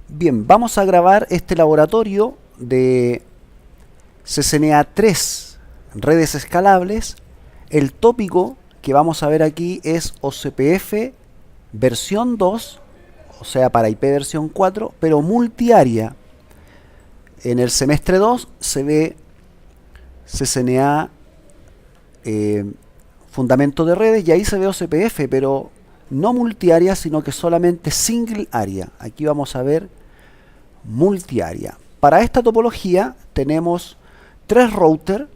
Bien, vamos a grabar este laboratorio de CCNA 3, redes escalables. El tópico que vamos a ver aquí es OCPF versión 2, o sea para IP versión 4, pero multiárea. En el semestre 2 se ve CCNA fundamento de redes y ahí se ve OCPF, pero no multiárea, sino que solamente single área. Aquí vamos a ver multiárea. Para esta topología tenemos tres routers: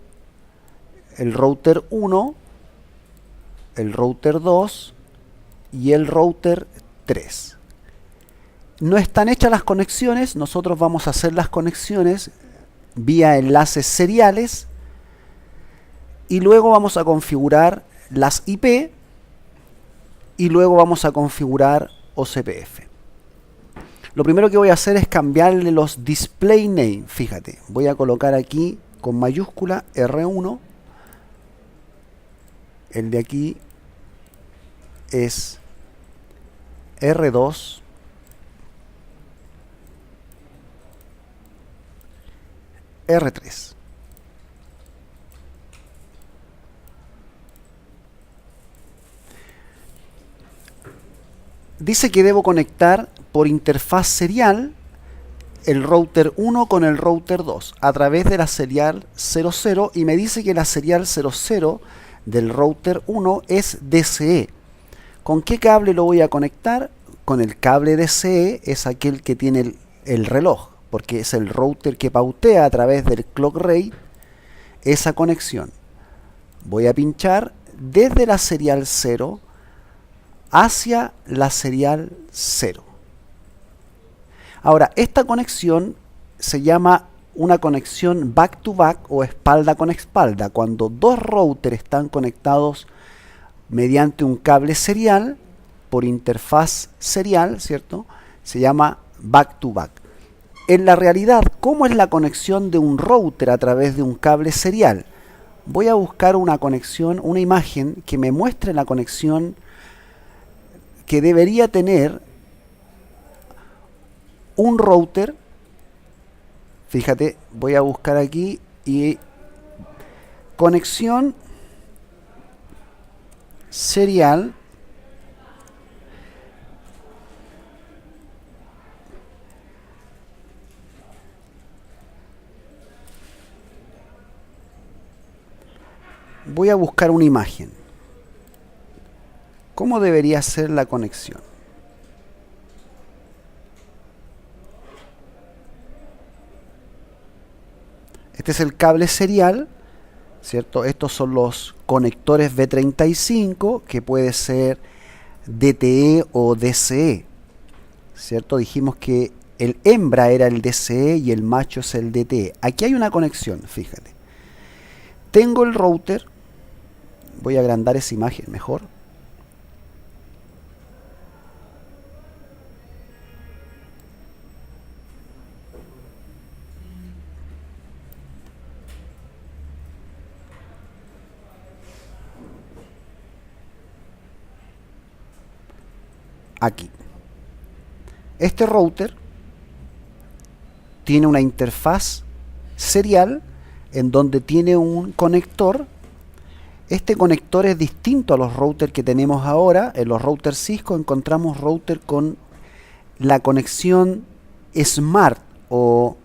el router 1, el router 2 y el router 3. No están hechas las conexiones, nosotros vamos a hacer las conexiones vía enlaces seriales y luego vamos a configurar las IP y luego vamos a configurar OCPF. Lo primero que voy a hacer es cambiarle los display name. Fíjate, voy a colocar aquí con mayúscula R1. El de aquí es R2. R3. Dice que debo conectar por interfaz serial el router 1 con el router 2 a través de la serial 00 y me dice que la serial 00 del router 1 es DCE. ¿Con qué cable lo voy a conectar? Con el cable DCE, es aquel que tiene el reloj, porque es el router que pautea a través del clock rate esa conexión. Voy a pinchar desde la serial 0 hacia la serial 0. Ahora, esta conexión se llama una conexión back to back o espalda con espalda. Cuando dos routers están conectados mediante un cable serial por interfaz serial, ¿cierto? Se llama back to back. En la realidad, ¿cómo es la conexión de un router a través de un cable serial? Voy a buscar una conexión, una imagen que me muestre la conexión que debería tener un router. Fíjate, voy a buscar aquí y conexión serial voy a buscar una imagen. ¿Cómo debería ser la conexión? Este es el cable serial, ¿cierto? Estos son los conectores B35, que puede ser DTE o DCE, ¿cierto? Dijimos que el hembra era el DCE y el macho es el DTE. Aquí hay una conexión, fíjate. Tengo el router, voy a agrandar esa imagen mejor. Aquí. Este router tiene una interfaz serial en donde tiene un conector. Este conector es distinto a los routers que tenemos ahora. En los routers Cisco encontramos router con la conexión Smart o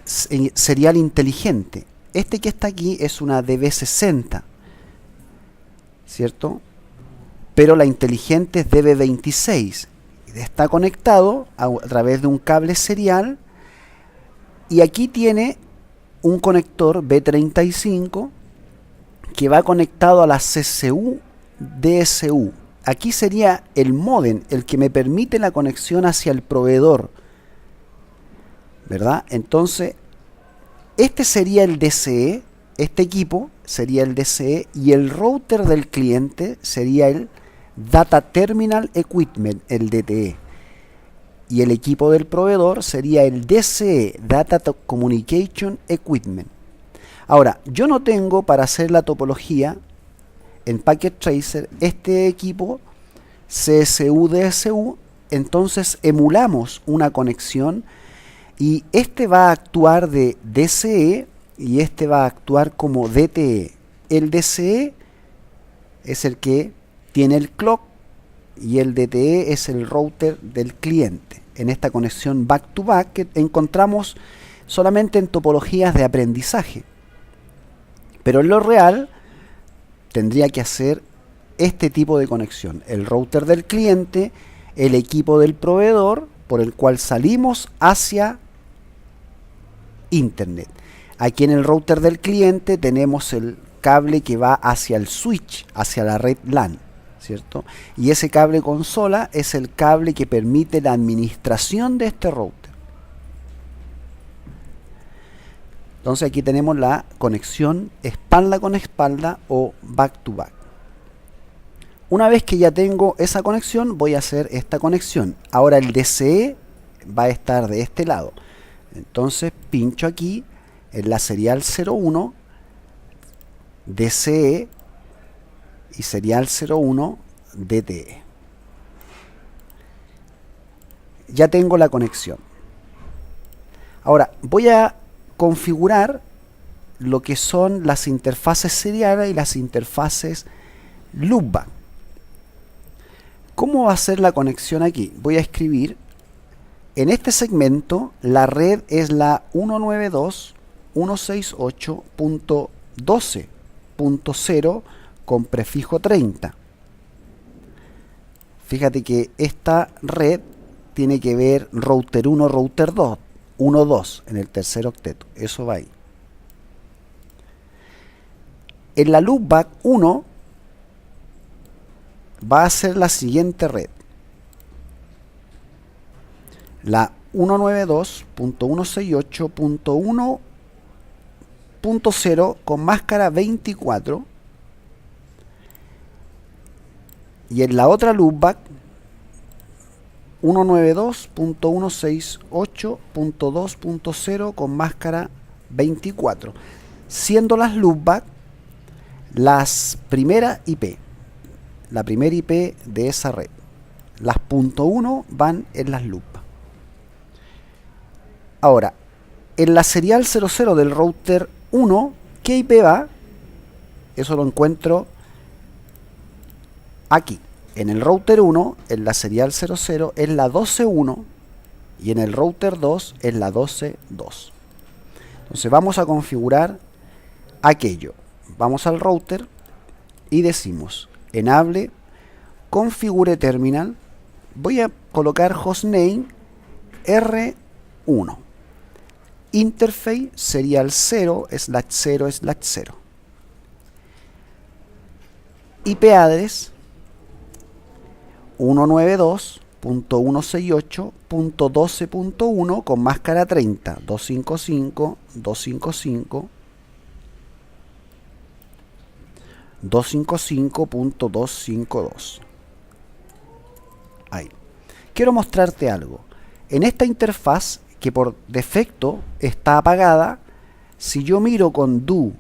serial inteligente. Este que está aquí es una DB60, ¿cierto? Pero la inteligente es DB26. Está conectado a través de un cable serial y aquí tiene un conector B35 que va conectado a la CCU DSU. Aquí sería el módem el que me permite la conexión hacia el proveedor, ¿verdad? Entonces, este sería el DCE, este equipo sería el DCE y el router del cliente sería el Data Terminal Equipment, el DTE. Y el equipo del proveedor sería el DCE, Data Communication Equipment. Ahora, yo no tengo para hacer la topología en Packet Tracer este equipo CSU-DSU entonces emulamos una conexión y este va a actuar de DCE y este va a actuar como DTE. El DCE es el que tiene el clock y el DTE es el router del cliente. En esta conexión back to back que encontramos solamente en topologías de aprendizaje. Pero en lo real tendría que hacer este tipo de conexión. El router del cliente, el equipo del proveedor por el cual salimos hacia Internet. Aquí en el router del cliente tenemos el cable que va hacia el switch, hacia la red LAN, ¿cierto? Y ese cable consola es el cable que permite la administración de este router. Entonces aquí tenemos la conexión espalda con espalda o back to back. Una vez que ya tengo esa conexión, voy a hacer esta conexión. Ahora el DCE va a estar de este lado. Entonces pincho aquí en la serial 01, DCE y serial 01, DTE. Ya tengo la conexión. Ahora voy a configurar lo que son las interfaces seriales y las interfaces loopback. ¿Cómo va a ser la conexión aquí? Voy a escribir, en este segmento la red es la 192.168.12.0 con prefijo 30. Fíjate que esta red tiene que ver router 1, router 2, 1, 2 en el tercer octeto. Eso va ahí. En la loopback 1 va a ser la siguiente red. La 192.168.1.0 con máscara 24. Y en la otra loopback 192.168.2.0 con máscara 24. Siendo las loopback las primeras IP. La primera IP de esa red. Las .1 van en las loopback. Ahora, en la serial 00 del router 1, ¿qué IP va? Eso lo encuentro aquí. En el router 1, en la serial 00, es la 12.1 y en el router 2 es la 12.2. Entonces vamos a configurar aquello. Vamos al router y decimos enable configure terminal. Voy a colocar hostname R1. Interface serial 0/0/0. IP address 192.168.12.1 con máscara 30. 255, 255, 255.252. Ahí. Quiero mostrarte algo. En esta interfaz, que por defecto está apagada, si yo miro con do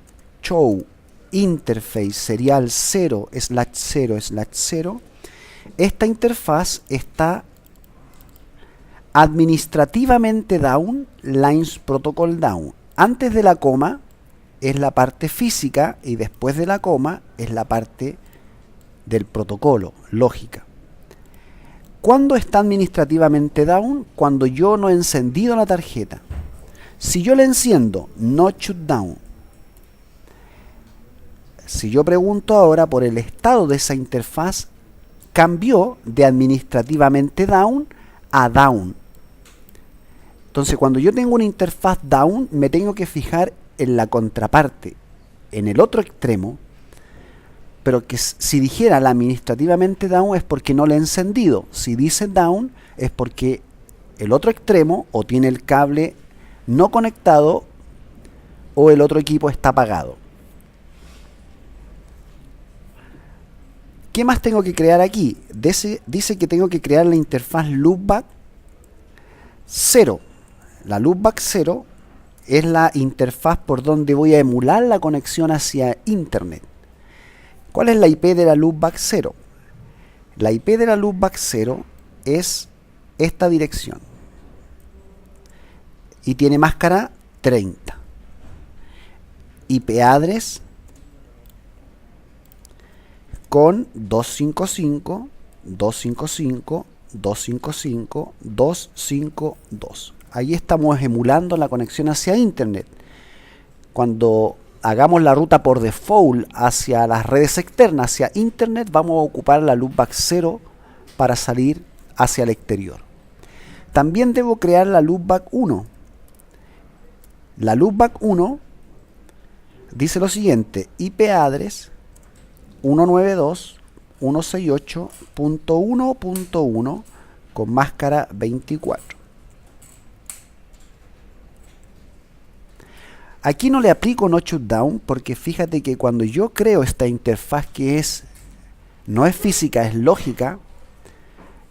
show interface serial 0/0/0, esta interfaz está administrativamente down, lines protocol down. Antes de la coma es la parte física y después de la coma es la parte del protocolo, lógica. ¿Cuándo está administrativamente down? Cuando yo no he encendido la tarjeta. Si yo la enciendo, no shutdown. Si yo pregunto ahora por el estado de esa interfaz, cambió de administrativamente down a down. Entonces, cuando yo tengo una interfaz down, me tengo que fijar en la contraparte, en el otro extremo, pero que si dijera la administrativamente down es porque no la he encendido. Si dice down es porque el otro extremo o tiene el cable no conectado o el otro equipo está apagado. ¿Qué más tengo que crear aquí? Dice que tengo que crear la interfaz loopback 0. La loopback 0 es la interfaz por donde voy a emular la conexión hacia Internet. ¿Cuál es la IP de la loopback 0? La IP de la loopback 0 es esta dirección y tiene máscara 30. IP address con 255, 255, 255, 252. Ahí estamos emulando la conexión hacia Internet. Cuando hagamos la ruta por default hacia las redes externas, hacia Internet, vamos a ocupar la loopback 0 para salir hacia el exterior. También debo crear la loopback 1. La loopback 1 dice lo siguiente: IP address 192.168.1.1 con máscara 24. Aquí no le aplico no shutdown porque fíjate que cuando yo creo esta interfaz que no es física, es lógica,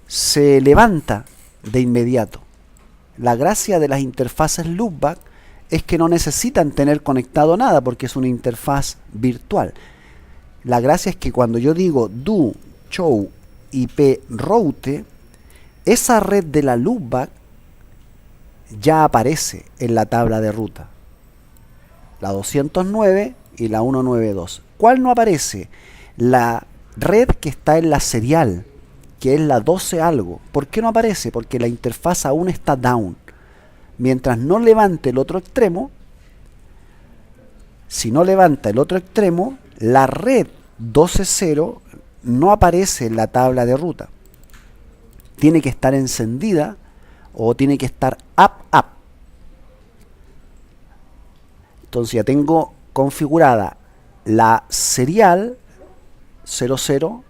se levanta de inmediato. La gracia de las interfaces loopback es que no necesitan tener conectado nada porque es una interfaz virtual. La gracia es que cuando yo digo do show IP route, esa red de la loopback ya aparece en la tabla de ruta. La 209 y la 192. ¿Cuál no aparece? La red que está en la serial, que es la 12 algo. ¿Por qué no aparece? Porque la interfaz aún está down. Mientras no levante el otro extremo, si no levanta el otro extremo, la red 12.0 no aparece en la tabla de ruta. Tiene que estar encendida o tiene que estar up. Entonces ya tengo configurada la serial 00,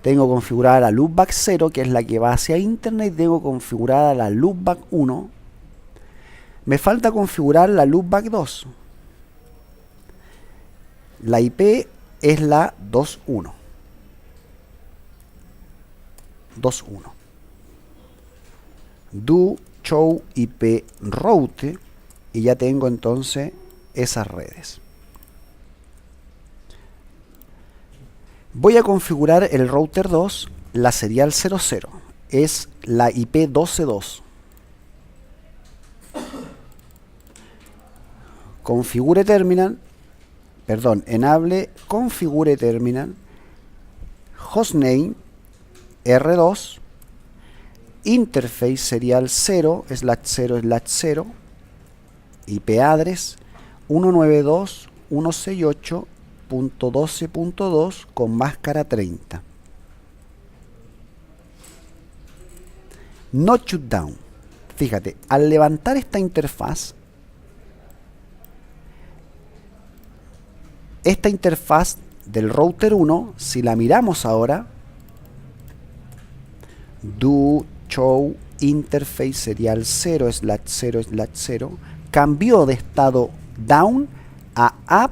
tengo configurada la loopback 0, que es la que va hacia Internet, y tengo configurada la loopback 1. Me falta configurar la loopback 2. La IP es la 21. 21. Do show IP route, y ya tengo entonces esas redes. Voy a configurar el router 2, la serial 00, es la IP 12.2. Configure terminal, enable configure terminal, hostname R2, interface serial 0/0/0, IP address 192.168.12.2 con máscara 30. No shutdown. Fíjate, al levantar esta interfaz del router 1, si la miramos ahora, do show interface serial 0/0/0, cambió de estado down a up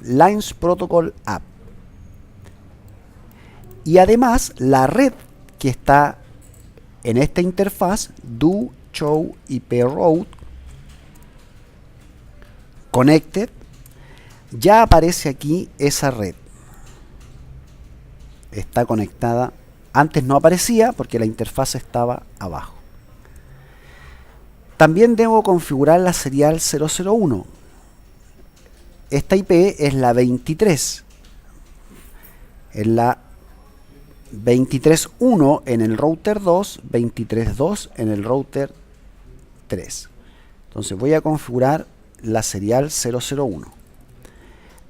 lines protocol up. Y además la red que está en esta interfaz, do show IP route connected, ya aparece aquí esa red. Está conectada. Antes no aparecía porque la interfaz estaba abajo. También debo configurar la serial 001. Esta IP es la 23. Es la 23.1 en el router 2, 23.2 en el router 3. Entonces voy a configurar la serial 001.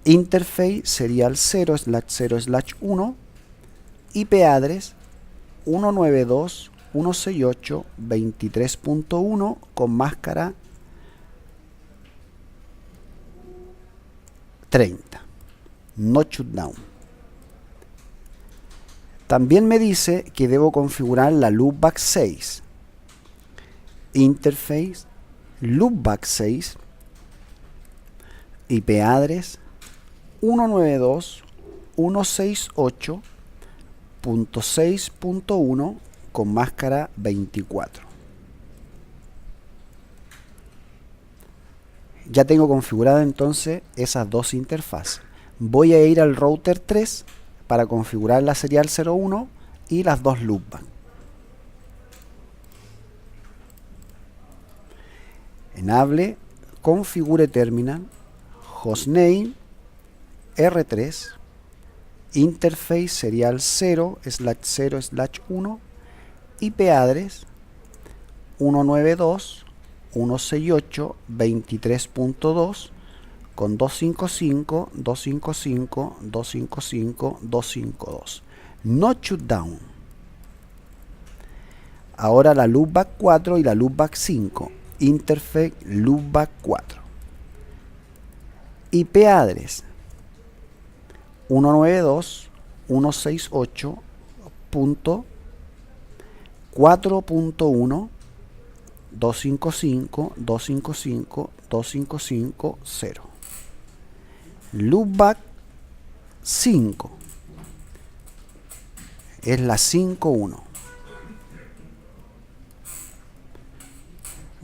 Interface serial 0/0/1, IP address 192.168.23.1 con máscara 30. No shutdown. También me dice que debo configurar la loopback 6. Interface loopback 6, IP address 192.168.6.1 con máscara 24. Ya tengo configurada entonces esas dos interfaces. Voy a ir al router 3 para configurar la serial 01 y las dos loopbacks. Enable, configure terminal, hostname, R3, interface serial 0/0/1, IP address 192.168.23.2 con 255.255.255.252. No shutdown. Ahora la loopback 4 y la loopback 5. Interface loopback 4. IP address 192.168.4.1.255.255.255.0. Loopback 5 es la 5.1.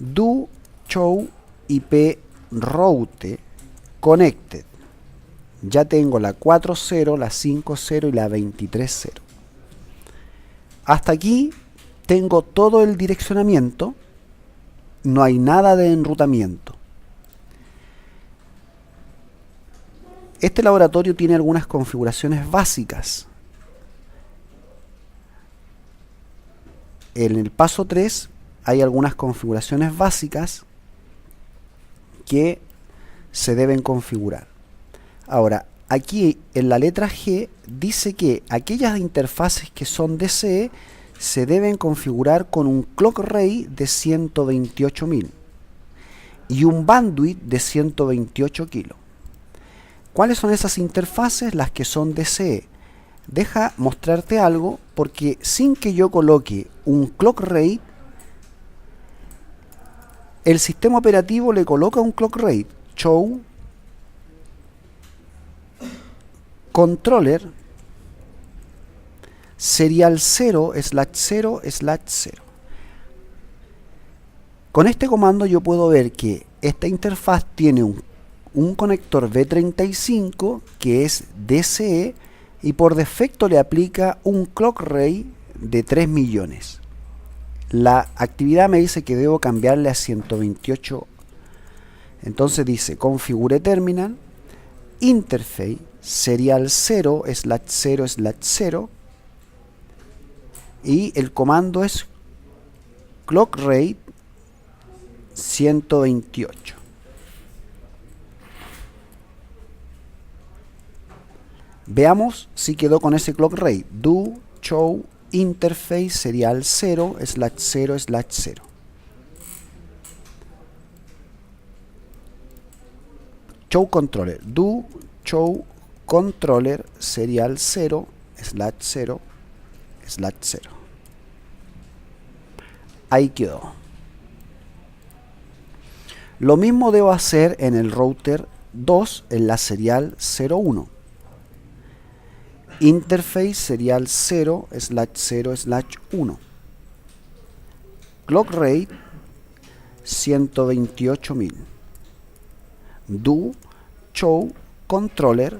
Do show IP route connected. Ya tengo la 4.0, la 5.0 y la 23.0. Hasta aquí tengo todo el direccionamiento. No hay nada de enrutamiento. Este laboratorio tiene algunas configuraciones básicas. En el paso 3 hay algunas configuraciones básicas que se deben configurar. Ahora, aquí en la letra G dice que aquellas interfaces que son DCE se deben configurar con un clock rate de 128.000 y un bandwidth de 128 kilos. ¿Cuáles son esas interfaces? Las que son DCE. Deja mostrarte algo, porque sin que yo coloque un clock rate, el sistema operativo le coloca un clock rate. Show controller serial 0/0/0. Con este comando yo puedo ver que esta interfaz tiene un conector B35 que es DCE y por defecto le aplica un clock rate de 3 millones. La actividad me dice que debo cambiarle a 128. Entonces dice configure terminal, interface serial 0/0/0 y el comando es clock rate 128. Veamos si quedó con ese clock rate. Do show interface serial 0/0/0. Show controller. Do show controller serial 0/0/0. Ahí quedó. Lo mismo debo hacer en el router 2 en la serial 01. Interface serial 0/0/1. Clock rate 128.000. Do show controller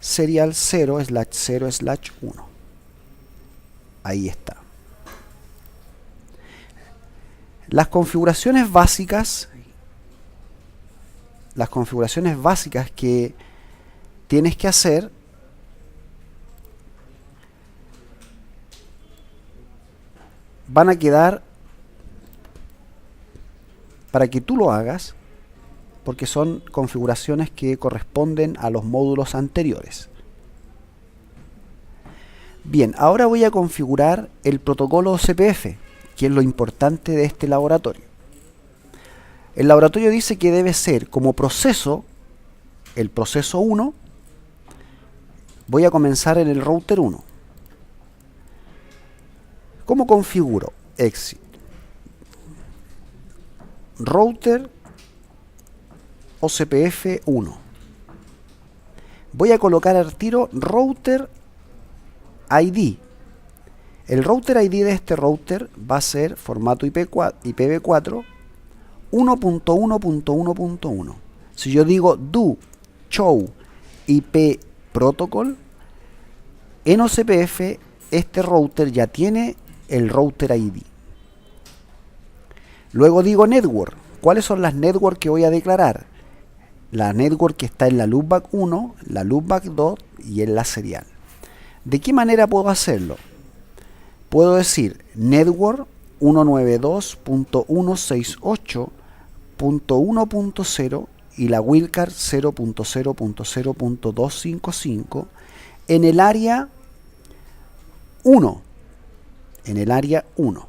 serial 0/0/1. Ahí está. Las configuraciones básicas que tienes que hacer van a quedar para que tú lo hagas, porque son configuraciones que corresponden a los módulos anteriores. Bien, ahora voy a configurar el protocolo CPF, que es lo importante de este laboratorio. El laboratorio dice que debe ser como proceso, el proceso 1. Voy a comenzar en el router 1. ¿Cómo configuro? Exit. Router OCPF 1. Voy a colocar al tiro router ID. El router ID de este router va a ser formato IPv4 1.1.1.1. Si yo digo do show IP protocol, en OCPF este router ya tiene el router ID. Luego digo network. ¿cuáles son las network que voy a declarar? La network que está en la loopback 1, la loopback 2 y en la serial. ¿De qué manera puedo hacerlo? Puedo decir network 192.168.1.0 y la wildcard 0.0.0.255 en el área 1. En el área 1.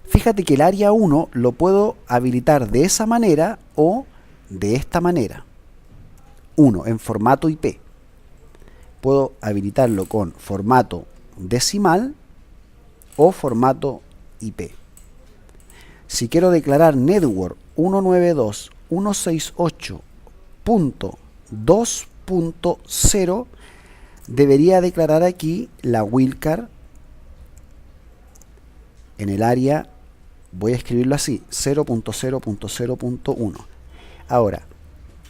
Fíjate que el área 1 lo puedo habilitar de esa manera o de esta manera. 1 en formato IP. Puedo habilitarlo con formato decimal o formato IP. Si quiero declarar network 192.168.2.0, debería declarar aquí la wildcard en el área, voy a escribirlo así, 0.0.0.1. Ahora,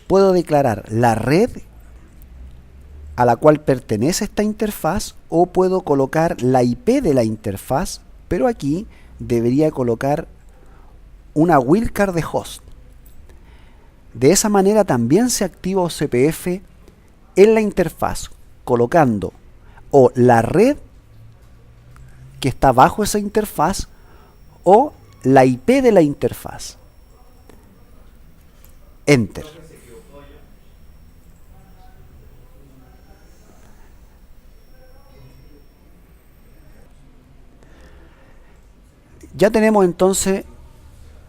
puedo declarar la red a la cual pertenece esta interfaz o puedo colocar la IP de la interfaz, pero aquí debería colocar una wildcard de host. De esa manera también se activa OCPF en la interfaz, colocando o la red que está bajo esa interfaz o la IP de la interfaz. Enter. Ya tenemos entonces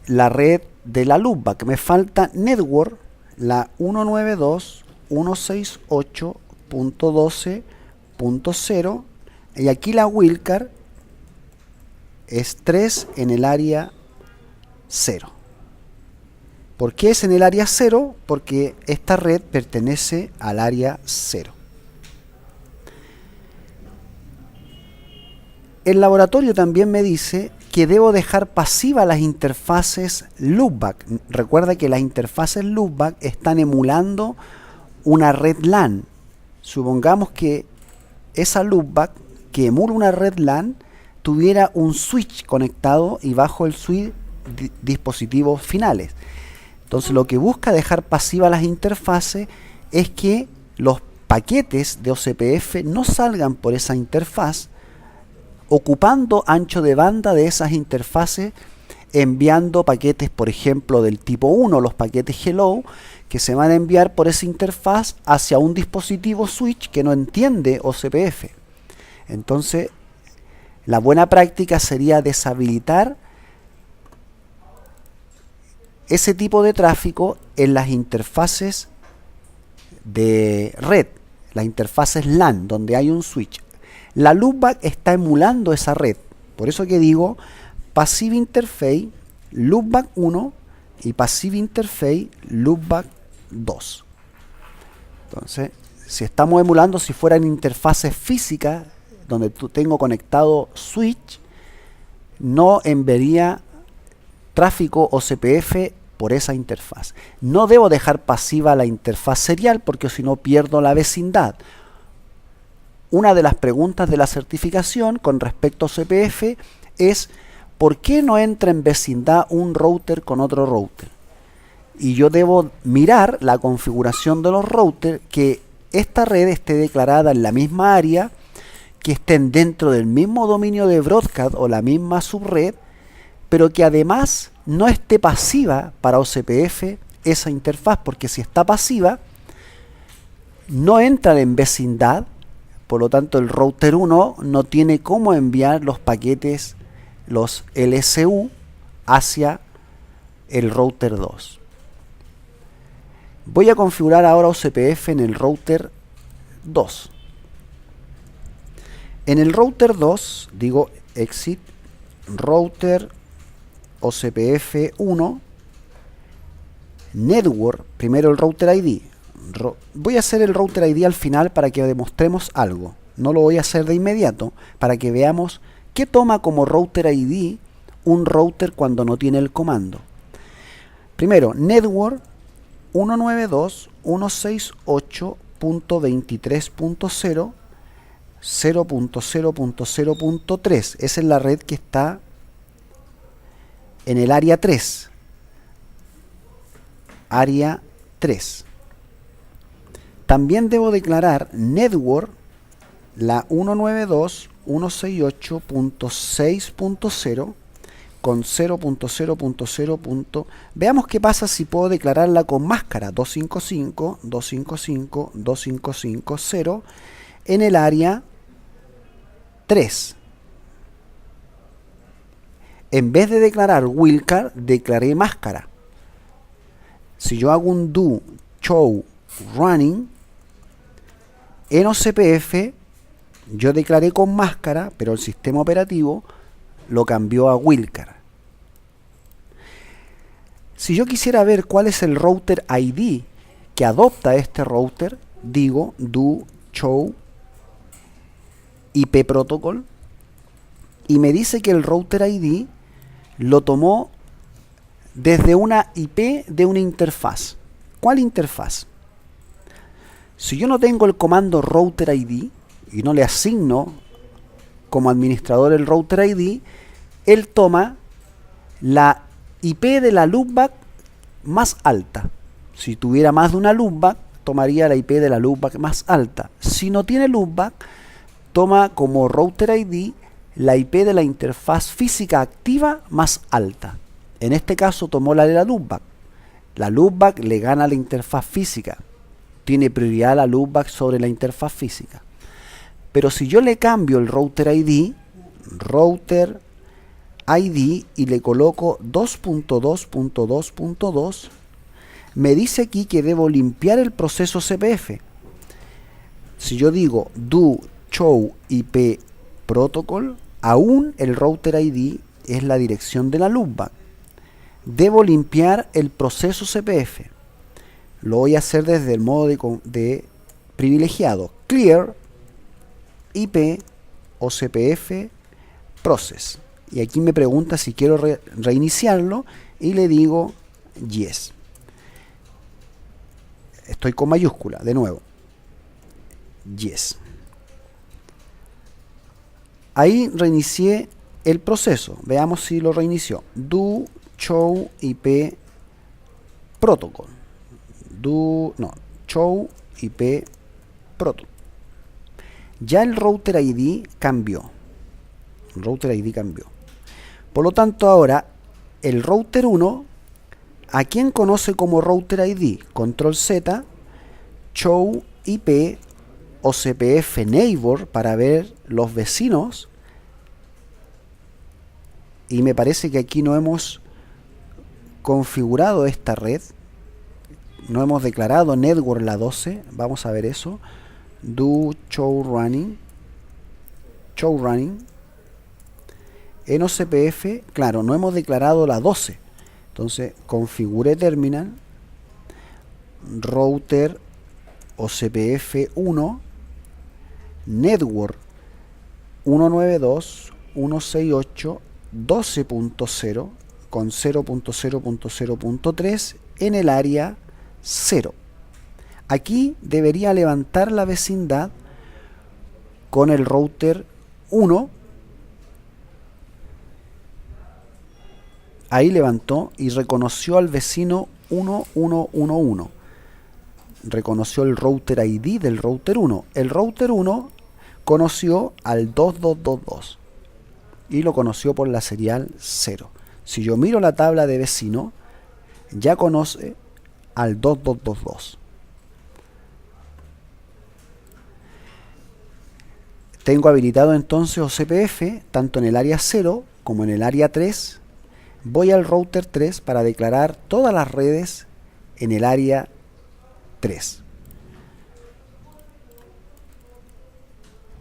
la red de la loopback. Me falta network, la 192.168.12.0 y aquí la wildcard es 3 en el área 0. ¿Por qué es en el área 0? Porque esta red pertenece al área 0. El laboratorio también me dice que debo dejar pasivas las interfaces loopback. Recuerda que las interfaces loopback están emulando una red LAN. Supongamos que esa loopback que emula una red LAN tuviera un switch conectado y bajo el switch dispositivos finales. Entonces lo que busca dejar pasivas las interfaces es que los paquetes de OCPF no salgan por esa interfaz, ocupando ancho de banda de esas interfaces, enviando paquetes, por ejemplo, del tipo 1, los paquetes hello, que se van a enviar por esa interfaz hacia un dispositivo switch que no entiende OCPF. Entonces, la buena práctica sería deshabilitar ese tipo de tráfico en las interfaces de red, las interfaces LAN, donde hay un switch. La loopback está emulando esa red. Por eso que digo passive interface loopback 1 y passive interface loopback 2. Entonces, si estamos emulando, si fueran interfaces físicas donde tengo conectado switch, no enviaría tráfico OCPF por esa interfaz. No debo dejar pasiva la interfaz serial porque si no pierdo la vecindad. Una de las preguntas de la certificación con respecto a OCPF es ¿por qué no entra en vecindad un router con otro router? Y yo debo mirar la configuración de los routers, que esta red esté declarada en la misma área, que estén dentro del mismo dominio de broadcast o la misma subred, pero que además no esté pasiva para OCPF esa interfaz, porque si está pasiva no entra en vecindad. Por lo tanto, el router 1 no tiene cómo enviar los paquetes, los LSU, hacia el router 2. Voy a configurar ahora OCPF en el router 2. En el router 2, digo exit, router OCPF 1, network, primero el router ID. Voy a hacer el router ID al final para que demostremos algo. No lo voy a hacer de inmediato para que veamos qué toma como router ID un router cuando no tiene el comando. Primero, network 192.168.23.0 0.0.0.3. Esa es la red que está en el área 3. área 3. También debo declarar network la 192.168.6.0 con 0.0.0. Veamos qué pasa si puedo declararla con máscara 255.255.255.0 en el área 3. En vez de declarar wildcard, declaré máscara. Si yo hago un do show running en OCPF, yo declaré con máscara, pero el sistema operativo lo cambió a wildcard. Si yo quisiera ver cuál es el router ID que adopta este router, digo do show IP protocol y me dice que el router ID lo tomó desde una IP de una interfaz. ¿Cuál interfaz? Si yo no tengo el comando router ID y no le asigno como administrador el router ID, él toma la IP de la loopback más alta. Si tuviera más de una loopback, tomaría la IP de la loopback más alta. Si no tiene loopback, toma como router ID la IP de la interfaz física activa más alta. En este caso tomó la de la loopback. La loopback le gana a la interfaz física. Tiene prioridad la loopback sobre la interfaz física. Pero si yo le cambio el router ID y le coloco 2.2.2.2, me dice aquí que debo limpiar el proceso CPF. Si yo digo do show IP protocol, aún el router ID es la dirección de la loopback. Debo limpiar el proceso CPF. Lo voy a hacer desde el modo de privilegiado. Clear IP o CPF process. Y aquí me pregunta si quiero reiniciarlo y le digo yes. Estoy con mayúscula, de nuevo. Yes. Ahí reinicié el proceso. Veamos si lo reinició. Do show IP protocol. Show IP protocol. Ya el router ID cambió. El router ID cambió. Por lo tanto, ahora el router 1, ¿a quién conoce como router ID? Control Z, show IP o CPF neighbor para ver los vecinos. Y me parece que aquí no hemos configurado esta red. No hemos declarado network la 12. Vamos a ver eso. Do show running. Show running. En OCPF, claro, no hemos declarado la 12. Entonces, configure terminal. Router OCPF 1. Network 192.168.12.0 con 0.0.0.3 en el área 0. Aquí debería levantar la vecindad con el router 1. Ahí levantó y reconoció al vecino 1111. Reconoció el router ID del router 1. El router 1 conoció al 2222 y lo conoció por la serial 0. Si yo miro la tabla de vecino, ya conoce al 2222. Tengo habilitado entonces OCPF tanto en el área 0 como en el área 3. Voy al router 3 para declarar todas las redes en el área 3.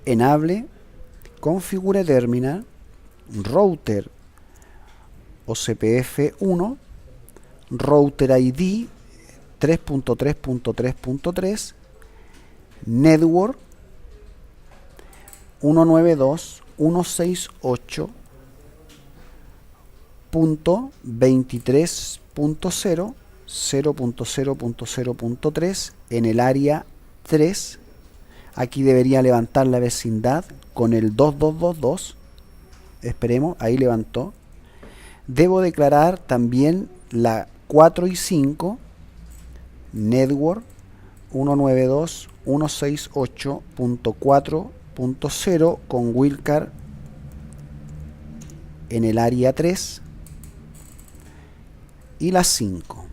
Enable, configure terminal, router OCPF 1, router ID 3.3.3.3, network 192.168.23.0 0.0.0.3 en el área 3. Aquí debería levantar la vecindad con el 2222. Esperemos, ahí levantó. Debo declarar también la 4 y 5 network 192.168.4.0 con wildcard en el área 3 y la 5.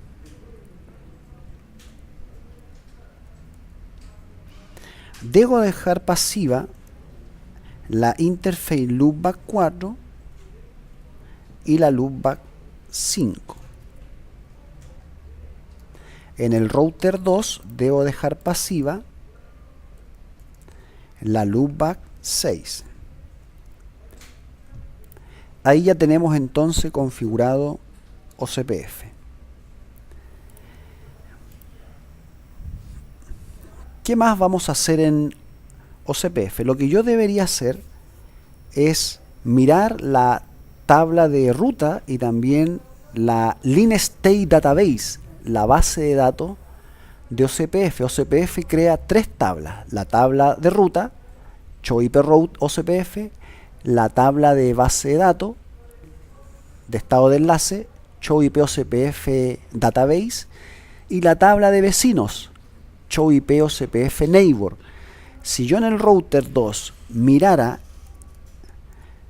Debo dejar pasiva la interface loopback 4 y la loopback 5. En el router 2 debo dejar pasiva la loopback 6. Ahí ya tenemos entonces configurado OCPF. ¿Qué más vamos a hacer en OCPF? Lo que yo debería hacer es mirar la tabla de ruta y también la Line State Database, la base de datos de OCPF. OCPF crea tres tablas: la tabla de ruta, Show IP Route OCPF, la tabla de base de datos de estado de enlace, Show IP OCPF Database, y la tabla de vecinos, Show IP OCPF Neighbor. Si yo en el router 2 mirara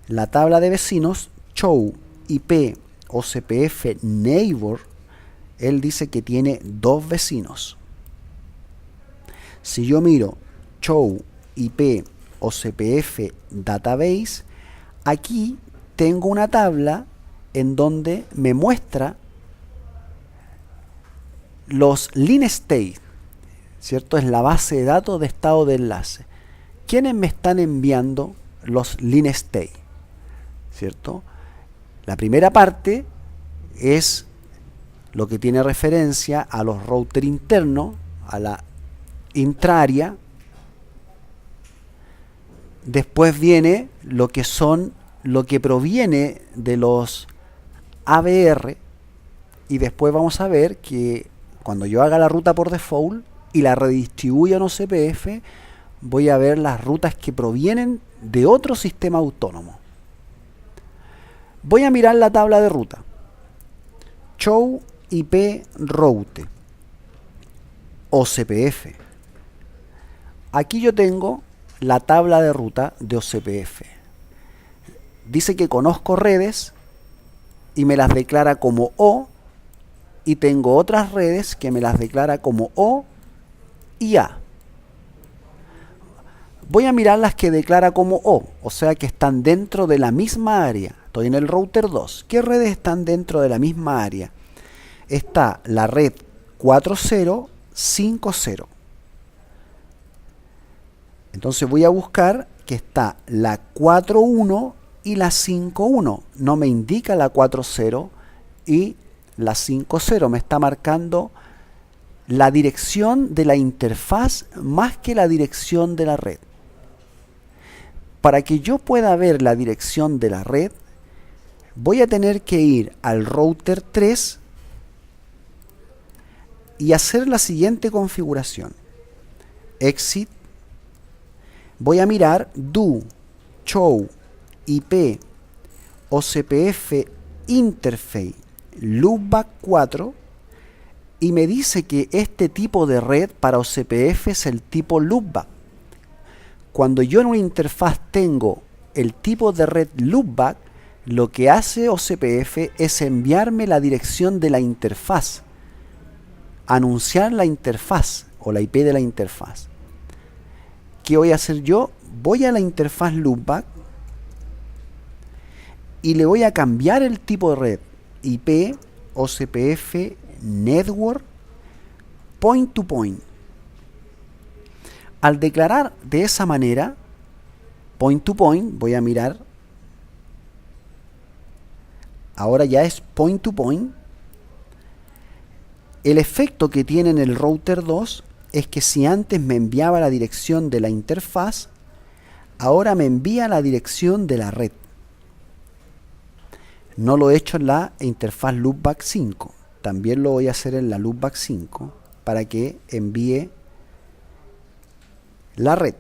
la tabla de vecinos, Show IP OCPF Neighbor, él dice que tiene 2 vecinos. Si yo miro Show IP OCPF Database, aquí tengo una tabla en donde me muestra los line state, ¿cierto? Es la base de datos de estado de enlace. ¿Quiénes me están enviando los line state? ¿Cierto? La primera parte es lo que tiene referencia a los routers internos, a la intraárea. Después viene lo que proviene de los ABR, y después vamos a ver que cuando yo haga la ruta por default y la redistribuya en OCPF, voy a ver las rutas que provienen de otro sistema autónomo. Voy a mirar la tabla de ruta. Show IP Route OCPF. Aquí yo tengo la tabla de ruta de OCPF. Dice que conozco redes y me las declara como O, y tengo otras redes que me las declara como O y A. Voy a mirar las que declara como o sea que están dentro de la misma área. Estoy en el router 2. ¿Qué redes están dentro de la misma área? Está la red 4050. Entonces voy a buscar que está la 41 y la 51. No me indica la 40 y la 50. Me está marcando la dirección de la interfaz más que la dirección de la red. Para que yo pueda ver la dirección de la red, voy a tener que ir al router 3 y hacer la siguiente configuración. Exit. Voy a mirar do show IP OCPF interface loopback 4, y me dice que este tipo de red para OCPF es el tipo loopback. Cuando yo en una interfaz tengo el tipo de red loopback, lo que hace OCPF es enviarme la dirección de la interfaz, anunciar la interfaz o la IP de la interfaz. ¿Qué voy a hacer yo? Voy a la interfaz loopback y le voy a cambiar el tipo de red: IP OCPF Network Point to Point. Al declarar de esa manera Point to Point, voy a mirar, ahora ya es Point to Point. El efecto que tiene en el router 2 es que si antes me enviaba la dirección de la interfaz, ahora me envía la dirección de la red. No lo he hecho en la interfaz loopback 5. También lo voy a hacer en la loopback 5 para que envíe la red.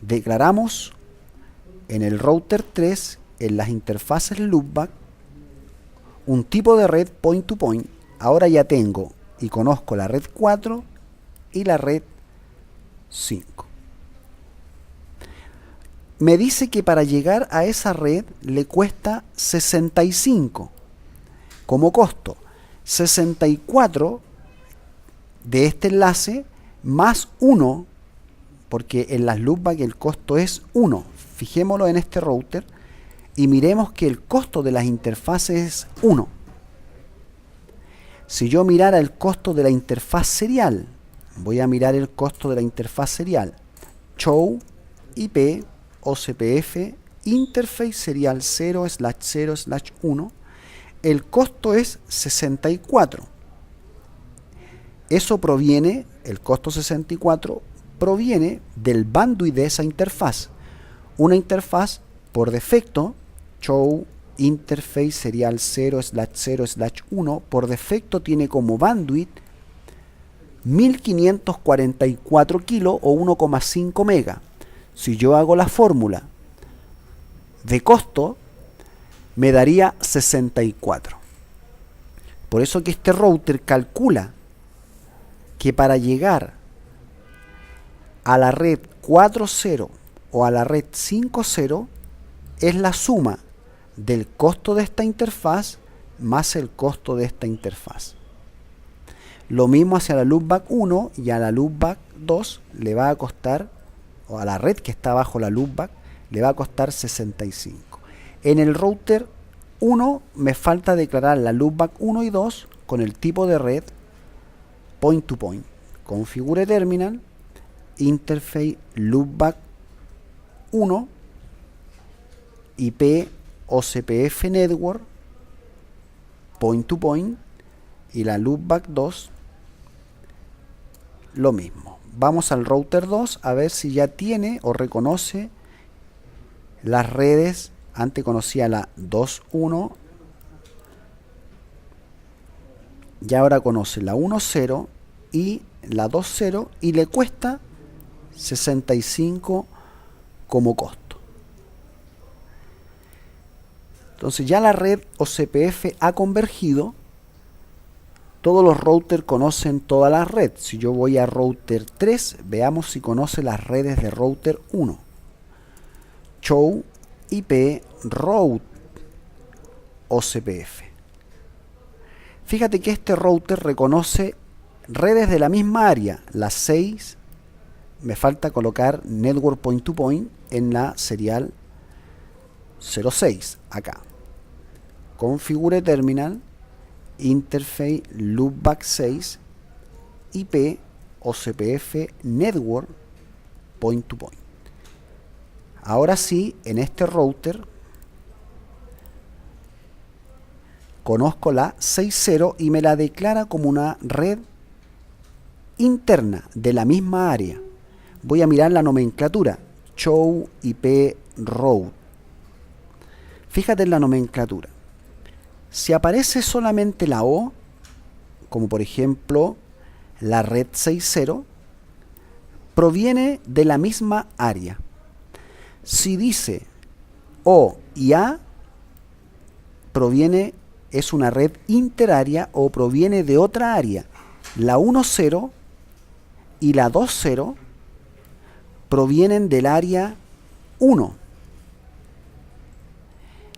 Declaramos en el router 3, en las interfaces loopback, un tipo de red point to point. Ahora ya tengo y conozco la red 4 y la red 5. Me dice que para llegar a esa red le cuesta 65 como costo. 64 de este enlace más 1, porque en las loopback el costo es 1. Fijémoslo en este router y miremos que el costo de las interfaces es 1. Si yo mirara el costo de la interfaz serial, voy a mirar el costo de la interfaz serial. Show IP OCPF interface serial 0/0/1. El costo es 64. Eso proviene, el costo 64, proviene del bandwidth de esa interfaz. Una interfaz por defecto, show interface serial 0/0/1, por defecto tiene como bandwidth 1544 kilos o 1,5 mega. Si yo hago la fórmula de costo, me daría 64. Por eso que este router calcula que para llegar a la red 4.0 o a la red 5.0 es la suma del costo de esta interfaz más el costo de esta interfaz. Lo mismo hacia la loopback 1 y a la loopback 2 le va a costar, o a la red que está bajo la loopback, le va a costar 65. En el router 1 me falta declarar la loopback 1 y 2 con el tipo de red point to point. Configure terminal, interface loopback 1, IP OCPF network, point to point, y la loopback 2 lo mismo. Vamos al router 2 a ver si ya tiene o reconoce las redes. Antes conocía la 2.1 y ahora conoce la 1.0 y la 2.0 y le cuesta 65 como costo. Entonces ya la red OCPF ha convergido. Todos los routers conocen toda la red. Si yo voy a router 3, veamos si conoce las redes de router 1. Show IP route OCPF. Fíjate que este router reconoce redes de la misma área, las 6. Me falta colocar network point to point en la serial 06 acá. Configure terminal, interface loopback 6, IP OCPF network point to point. Ahora sí, en este router conozco la 6.0 y me la declara como una red interna de la misma área. Voy a mirar la nomenclatura. Show IP route. Fíjate en la nomenclatura. Si aparece solamente la O, como por ejemplo la red 6.0, proviene de la misma área. Si dice O y A, es una red interárea o proviene de otra área. La 1.0 y la 2.0 provienen del área 1.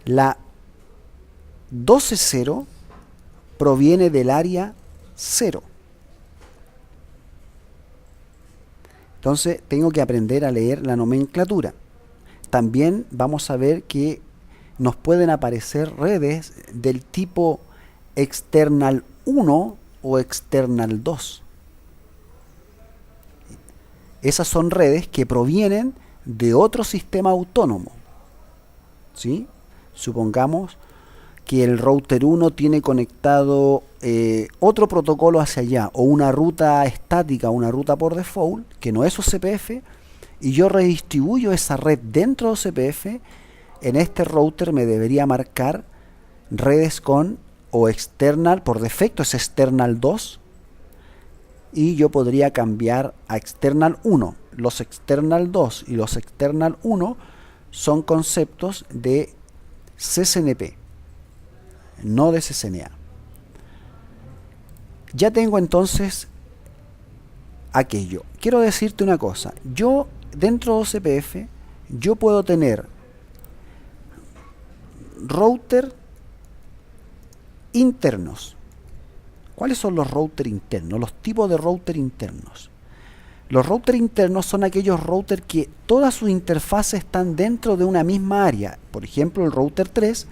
La 12.0 proviene del área 0. Entonces tengo que aprender a leer la nomenclatura. También vamos a ver que nos pueden aparecer redes del tipo external 1 o external 2. Esas son redes que provienen de otro sistema autónomo. ¿Sí? Supongamos que el router 1 tiene conectado otro protocolo hacia allá, o una ruta estática, una ruta por default, que no es OCPF, y yo redistribuyo esa red dentro de OCPF. En este router me debería marcar redes con o external, por defecto es external 2, y yo podría cambiar a external 1. Los external 2 y los external 1 son conceptos de CCNP. no de CCNA. Ya tengo entonces aquello. Quiero decirte una cosa. Yo, dentro de OCPF, yo puedo tener router internos. ¿Cuáles son los routers internos? Los tipos de router internos. Los routers internos son aquellos routers que todas sus interfaces están dentro de una misma área. Por ejemplo, el router 3,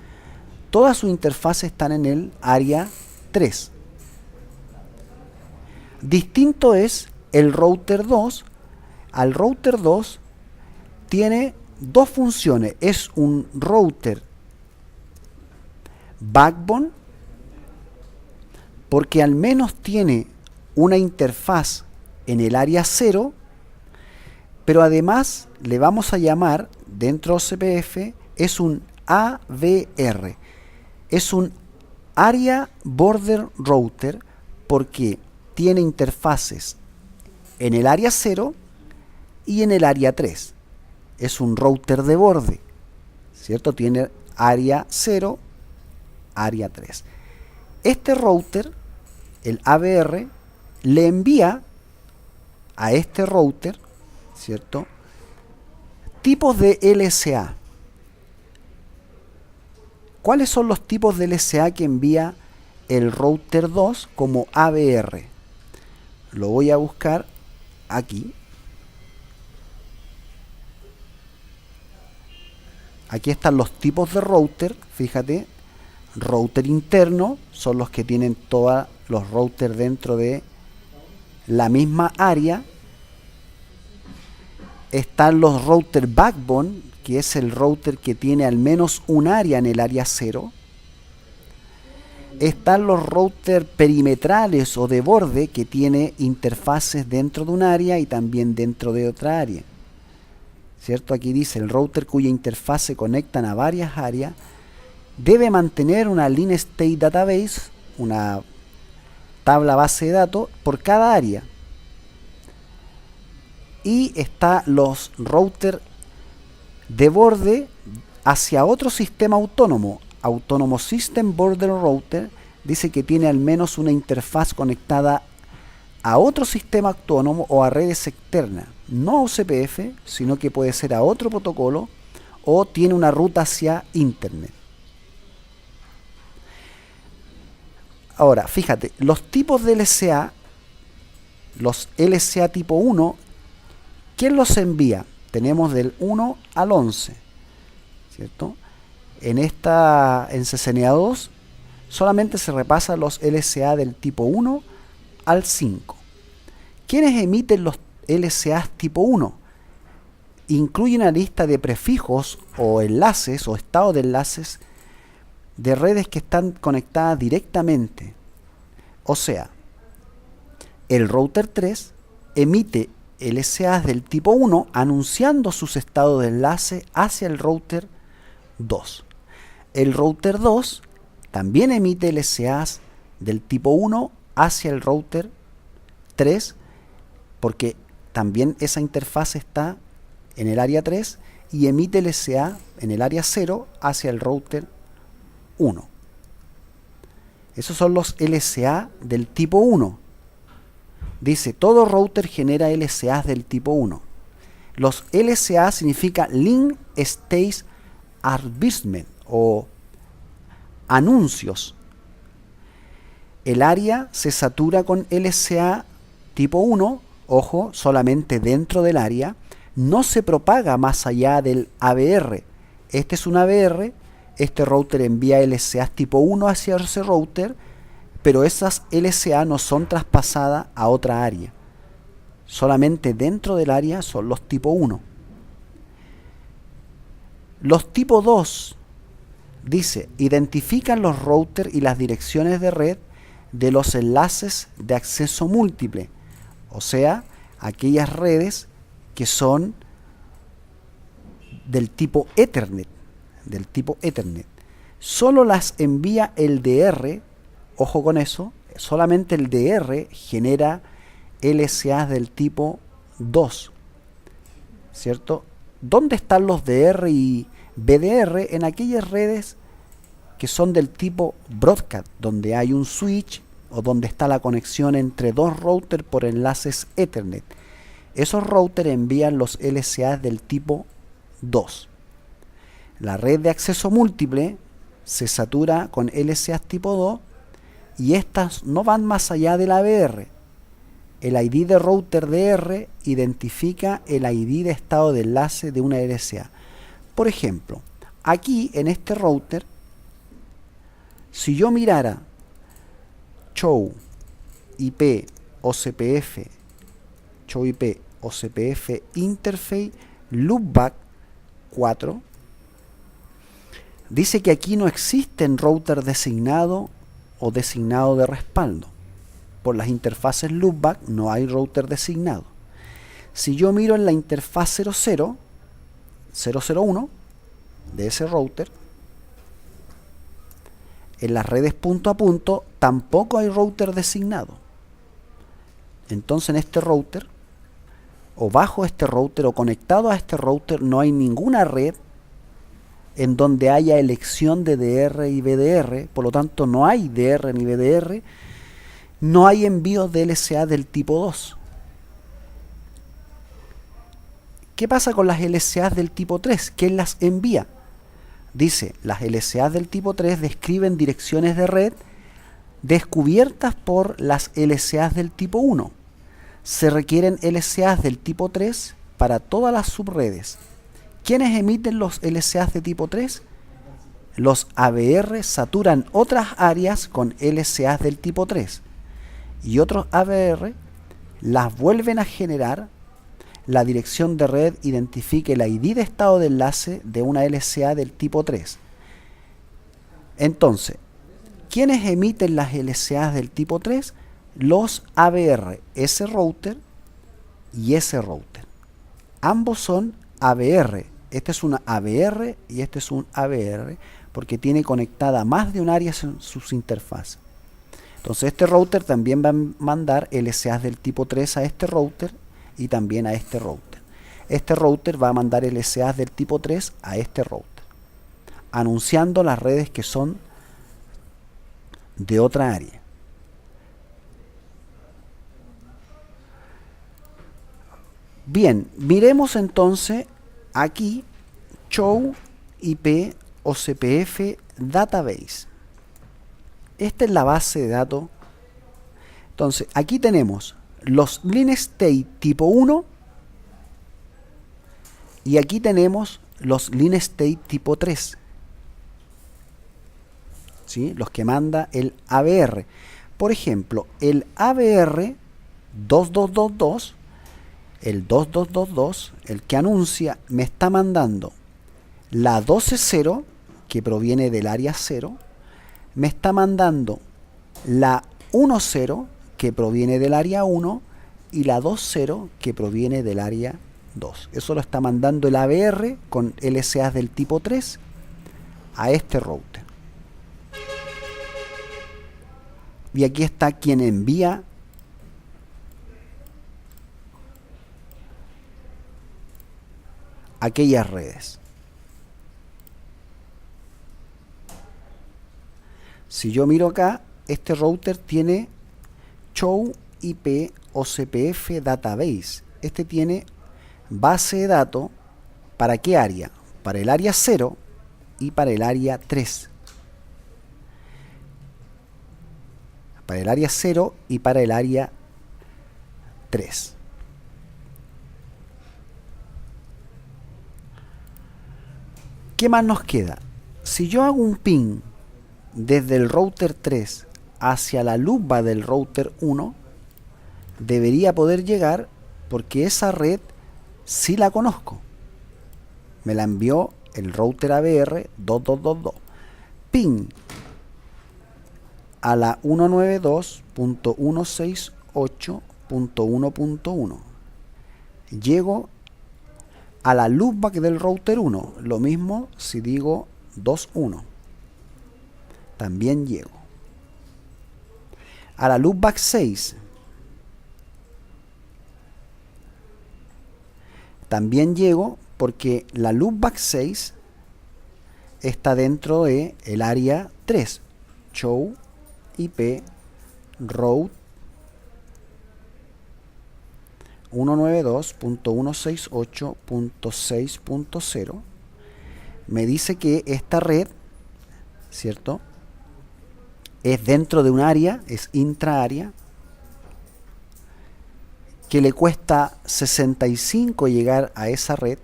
todas sus interfaces están en el área 3. Distinto es el router 2. Al router 2 tiene dos funciones. Es un router backbone, porque al menos tiene una interfaz en el área 0, pero además le vamos a llamar, dentro de OCPF, es un ABR. Es un Area Border Router, porque tiene interfaces en el área 0 y en el área 3. Es un router de borde, ¿cierto? Tiene área 0, área 3. Este router, el ABR, le envía a este router, ¿cierto?, tipos de LSA. ¿Cuáles son los tipos de LSA que envía el router 2 como ABR? Lo voy a buscar aquí. Aquí están los tipos de router, fíjate. Router interno son los que tienen todos los routers dentro de la misma área. Están los router backbone, que es el router que tiene al menos un área en el área 0. Están los routers perimetrales o de borde, que tiene interfaces dentro de un área y también dentro de otra área, ¿cierto? Aquí dice el router cuya interfaz se conectan a varias áreas debe mantener una line state database, una tabla base de datos por cada área. Y está los routers de borde hacia otro sistema autónomo. Autónomo System Border Router dice que tiene al menos una interfaz conectada a otro sistema autónomo o a redes externas, no a OCPF, sino que puede ser a otro protocolo o tiene una ruta hacia Internet. Ahora, fíjate, los tipos de LSA, los LSA tipo 1, ¿quién los envía? Tenemos del 1 al 11, ¿cierto? En CCNA 2 solamente se repasan los LSA del tipo 1 al 5. ¿Quiénes emiten los LSA tipo 1? Incluye una lista de prefijos o enlaces o estados de enlaces de redes que están conectadas directamente. O sea, el router 3 emite LSAs del tipo 1 anunciando sus estados de enlace hacia el router 2. El router 2 también emite LSAs del tipo 1 hacia el router 3, porque también esa interfaz está en el área 3 y emite LSA en el área 0 hacia el router 1. Esos son los LSA del tipo 1. Dice, todo router genera LSAs del tipo 1. Los LSA significa Link State Advertisement o anuncios. El área se satura con LSA tipo 1, ojo, solamente dentro del área, no se propaga más allá del ABR. Este es un ABR, este router envía LSA tipo 1 hacia ese router, pero esas LSA no son traspasadas a otra área. Solamente dentro del área son los tipo 1. Los tipo 2, dice, identifican los routers y las direcciones de red de los enlaces de acceso múltiple, o sea, aquellas redes que son del tipo Ethernet, Solo las envía el DR, ojo con eso, solamente el DR genera LSAs del tipo 2, ¿cierto? ¿Dónde están los DR y BDR? En aquellas redes que son del tipo broadcast, donde hay un switch o donde está la conexión entre dos routers por enlaces Ethernet. Esos routers envían los LSA del tipo 2. La red de acceso múltiple se satura con LSA tipo 2 y estas no van más allá del ABR. El ID de router DR identifica el ID de estado de enlace de una LSA. Por ejemplo, aquí en este router, si yo mirara show IP OCPF, show IP OCPF interface loopback 4, dice que aquí no existen router designado o designado de respaldo. Por las interfaces loopback no hay router designado. Si yo miro en la interfaz 001 de ese router, en las redes punto a punto tampoco hay router designado. Entonces en este router, o bajo este router, o conectado a este router, no hay ninguna red en donde haya elección de DR y BDR, por lo tanto no hay DR ni BDR, no hay envíos de LSA del tipo 2. ¿Qué pasa con las LSA del tipo 3? ¿Quién las envía? Dice, las LSA del tipo 3 describen direcciones de red descubiertas por las LSA del tipo 1. Se requieren LSA del tipo 3 para todas las subredes. ¿Quiénes emiten los LSA de tipo 3? Los ABR saturan otras áreas con LSA del tipo 3 y otros ABR las vuelven a generar. La dirección de red identifica el ID de estado de enlace de una LSA del tipo 3. Entonces, ¿quiénes emiten las LSA del tipo 3? Los ABR, ese router y ese router. Ambos son ABR. Este es una ABR y este es un ABR porque tiene conectada más de un área en sus interfaces. Entonces este router también va a mandar LSAs del tipo 3 a este router y también a este router. Este router va a mandar LSAs del tipo 3 a este router, anunciando las redes que son de otra área. Bien, miremos entonces aquí show IP OCPF database. Esta es la base de datos. Entonces, aquí tenemos los line state tipo 1 y aquí tenemos los line state tipo 3. ¿Sí? Los que manda el ABR. Por ejemplo, el ABR 2222, el 2222, el que anuncia, me está mandando la 12.0, que proviene del área 0, me está mandando la 1.0, que proviene del área 1, y la 2.0, que proviene del área 2. Eso lo está mandando el ABR con LSAs del tipo 3 a este router. Y aquí está quien envía aquellas redes. Si yo miro acá, este router tiene show IP OCPF database. Este tiene base de datos, ¿para qué área? Para el área 0 y para el área 3. Para el área 0 y para el área 3. ¿Qué más nos queda? Si yo hago un ping desde el router 3 hacia la loopback del router 1, debería poder llegar porque esa red sí la conozco. Me la envió el router ABR 2222. Ping a la 192.168.1.1. Llego a la loopback del router 1. Lo mismo si digo 2.1. También llego. A la loopback 6. También llego porque la loopback 6 está dentro de el área 3, show IP route 192.168.6.0. Me dice que esta red, ¿cierto?, es dentro de un área, es intraárea, que le cuesta 65 llegar a esa red.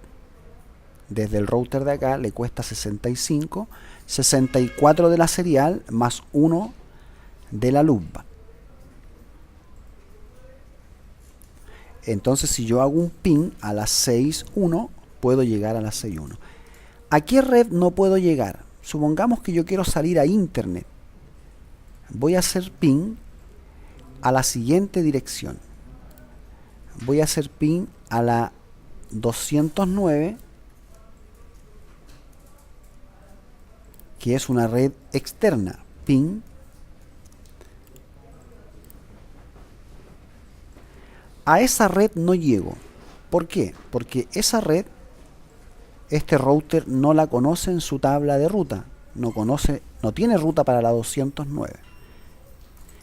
Desde el router de acá le cuesta 65, 64 de la serial más 1 de la loopback. Entonces, si yo hago un ping a las 6.1, puedo llegar a las 6.1. ¿A qué red no puedo llegar? Supongamos que yo quiero salir a internet. Voy a hacer ping a la siguiente dirección. Voy a hacer ping a la 209, que es una red externa. Ping a esa red no llego. ¿Por qué? Porque esa red, este router no la conoce en su tabla de ruta. No tiene ruta para la 209.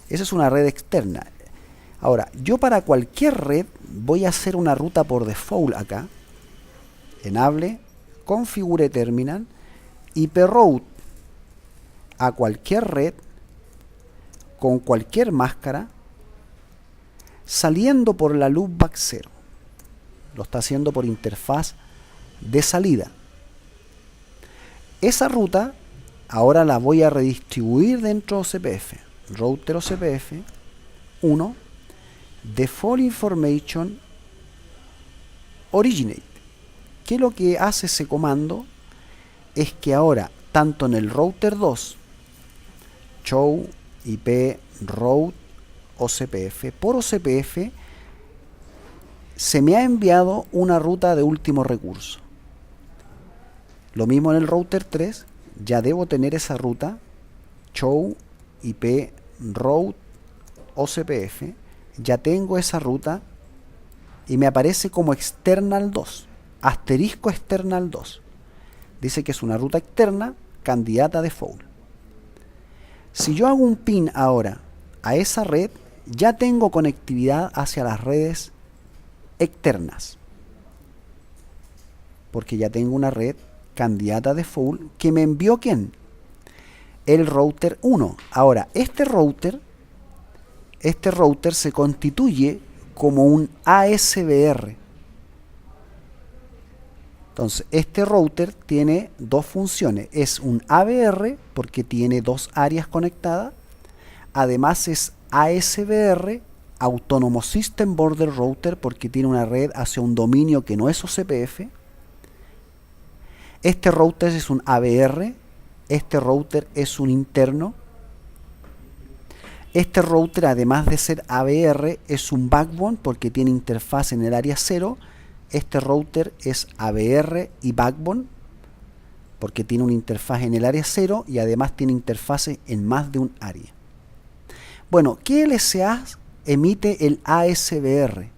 Esa es una red externa. Ahora, yo para cualquier red voy a hacer una ruta por default acá. Enable, configure terminal, IP route a cualquier red con cualquier máscara, saliendo por la loopback 0. Lo está haciendo por interfaz de salida. Esa ruta ahora la voy a redistribuir dentro de OCPF. Router OCPF 1 default information originate. ¿Qué lo que hace ese comando? Es que ahora, tanto en el router 2, show IP route OCPF, por OCPF se me ha enviado una ruta de último recurso. Lo mismo en el router 3, ya debo tener esa ruta, show IP route OCPF, ya tengo esa ruta y me aparece como external 2, asterisco external 2. Dice que es una ruta externa, candidata default. Si yo hago un ping ahora a esa red, ya tengo conectividad hacia las redes externas, porque ya tengo una red candidata default que me envió ¿quién? El router 1. Ahora, este router se constituye como un ASBR. Entonces, este router tiene dos funciones. Es un ABR porque tiene dos áreas conectadas. Además es ASBR, Autonomous System Border Router, porque tiene una red hacia un dominio que no es OCPF. Este router es un ABR. Este router es un interno. Este router, además de ser ABR, es un backbone porque tiene interfaz en el área 0. Este router es ABR y backbone porque tiene una interfaz en el área 0 y además tiene interfaces en más de un área. Bueno, ¿qué LSA emite el ASBR?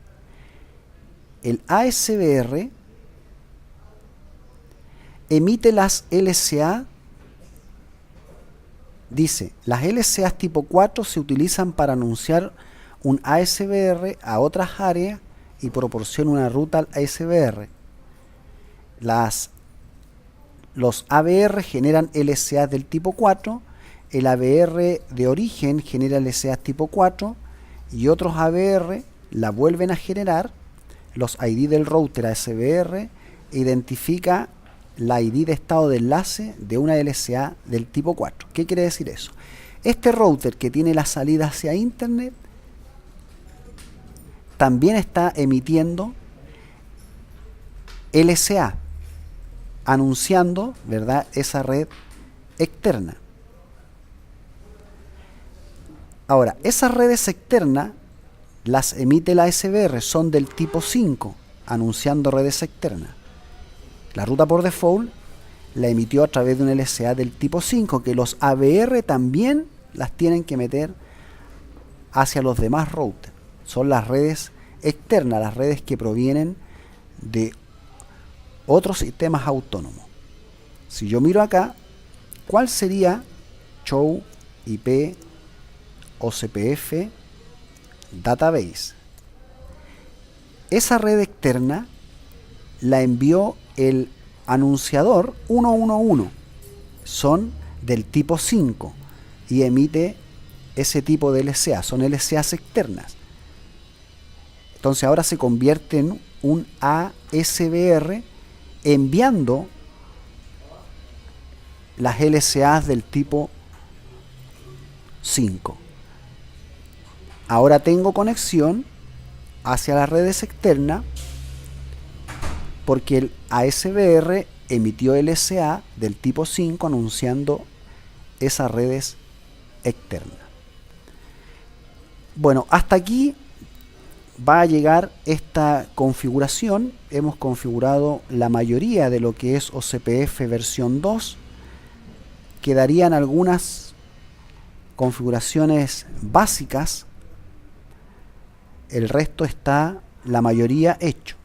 El ASBR emite las LSA. Dice, las LSA tipo 4 se utilizan para anunciar un ASBR a otras áreas y proporciona una ruta al ASBR. Los ABR generan LSA del tipo 4, el ABR de origen genera LSA tipo 4 y otros ABR la vuelven a generar. Los ID del router ASBR identifica la ID de estado de enlace de una LSA del tipo 4. ¿Qué quiere decir eso? Este router que tiene la salida hacia internet también está emitiendo LSA, anunciando, ¿verdad?, esa red externa. Ahora, esas redes externas las emite la ASBR, son del tipo 5, anunciando redes externas. La ruta por default la emitió a través de un LSA del tipo 5, que los ABR también las tienen que meter hacia los demás routers. Son las redes externas, las redes que provienen de otros sistemas autónomos. Si yo miro acá, ¿Cuál sería show IP OCPF database? Esa red externa la envió el anunciador 111. Son del tipo 5 y emite ese tipo de LCA. Son LCAs externas. Entonces ahora se convierte en un ASBR enviando las LCAs del tipo 5. Ahora tengo conexión hacia las redes externas porque el ASBR emitió LCA del tipo 5 anunciando esas redes externas. Bueno, hasta aquí va a llegar esta configuración. Hemos configurado la mayoría de lo que es OCPF versión 2. Quedarían algunas configuraciones básicas. El resto está, la mayoría, hecho.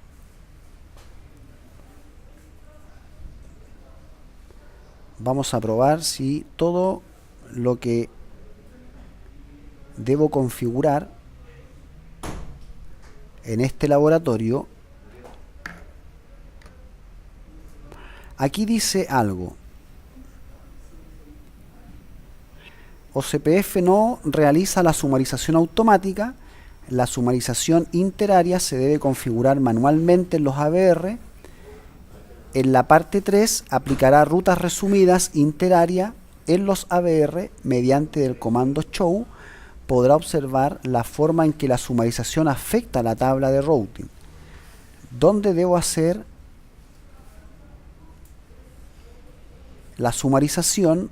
Vamos a probar si todo lo que debo configurar en este laboratorio. Aquí dice algo. OCPF no realiza la sumarización automática. La sumarización interárea se debe configurar manualmente en los ABR. En la parte 3 aplicará rutas resumidas interárea en los ABR mediante el comando show. Podrá observar la forma en que la sumarización afecta a la tabla de routing. ¿Dónde debo hacer la sumarización?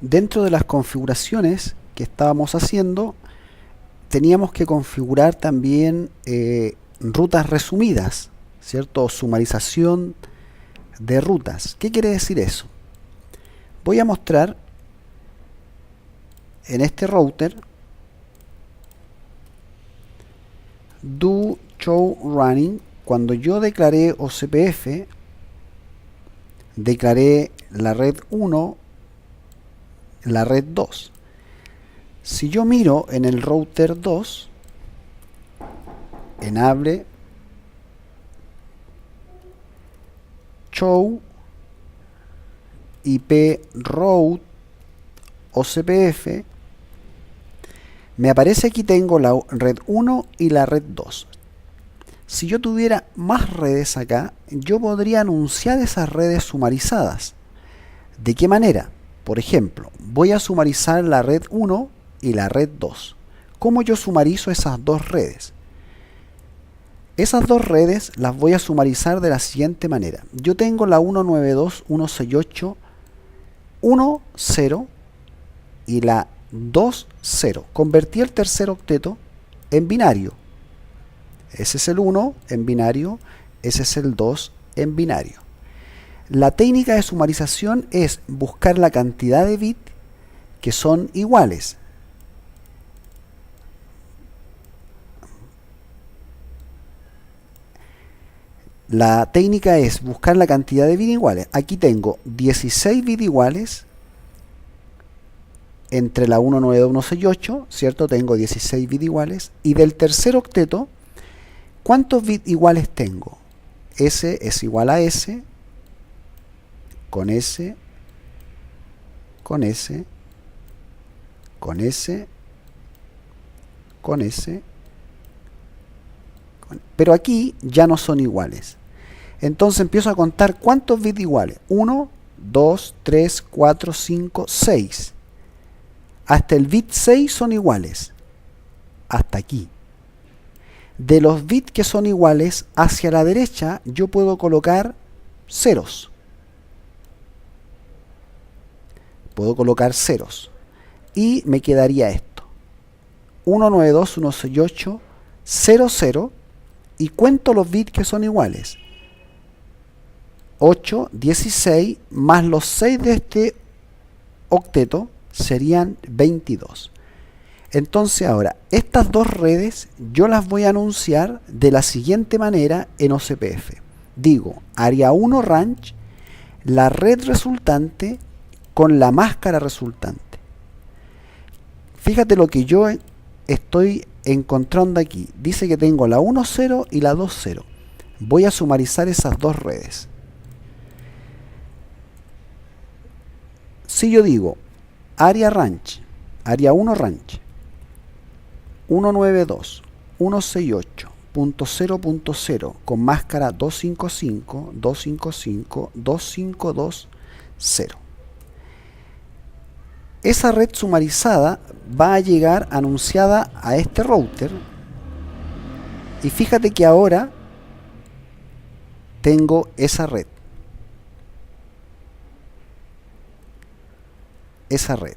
Dentro de las configuraciones que estábamos haciendo, teníamos que configurar también rutas resumidas, ¿cierto? Sumarización de rutas. ¿Qué quiere decir eso? Voy a mostrar en este router do show running. Cuando yo declaré OCPF, declaré la red 1, la red 2. Si yo miro en el router 2, enable show IP route OCPF, me aparece aquí tengo la red 1 y la red 2. Si yo tuviera más redes acá, yo podría anunciar esas redes sumarizadas. ¿De qué manera? Por ejemplo, voy a sumarizar la red 1 y la red 2. ¿Cómo yo sumarizo esas dos redes? Esas dos redes las voy a sumarizar de la siguiente manera. Yo tengo la 192.168.1.0 y la 2.0. Convertí el tercer octeto en binario. Ese es el 1 en binario, ese es el 2 en binario. La técnica de sumarización es buscar la cantidad de bits que son iguales. La técnica es buscar la cantidad de bits iguales. Aquí tengo 16 bits iguales entre la 192.168, ¿cierto? Tengo 16 bits iguales. Y del tercer octeto, ¿cuántos bits iguales tengo? S es igual a S, con S, con S, con S, con S, pero aquí ya no son iguales. Entonces empiezo a contar cuántos bits iguales. 1, 2, 3, 4, 5, 6. Hasta el bit 6 son iguales. Hasta aquí. De los bits que son iguales, hacia la derecha yo puedo colocar ceros. Puedo colocar ceros. Y me quedaría esto. 192.168.0.0 y cuento los bits que son iguales. 8, 16 más los 6 de este octeto serían 22. Entonces ahora, estas dos redes yo las voy a anunciar de la siguiente manera en OCPF. Digo, área 1 ranch, la red resultante con la máscara resultante. Fíjate lo que yo estoy encontrando aquí. Dice que tengo la 1.0 y la 2.0. Voy a sumarizar esas dos redes. Si yo digo área ranch, área 1 ranch, 192.168.0.0 con máscara 255, 255, 2520. Esa red sumarizada va a llegar anunciada a este router y fíjate que ahora tengo esa red. Esa red.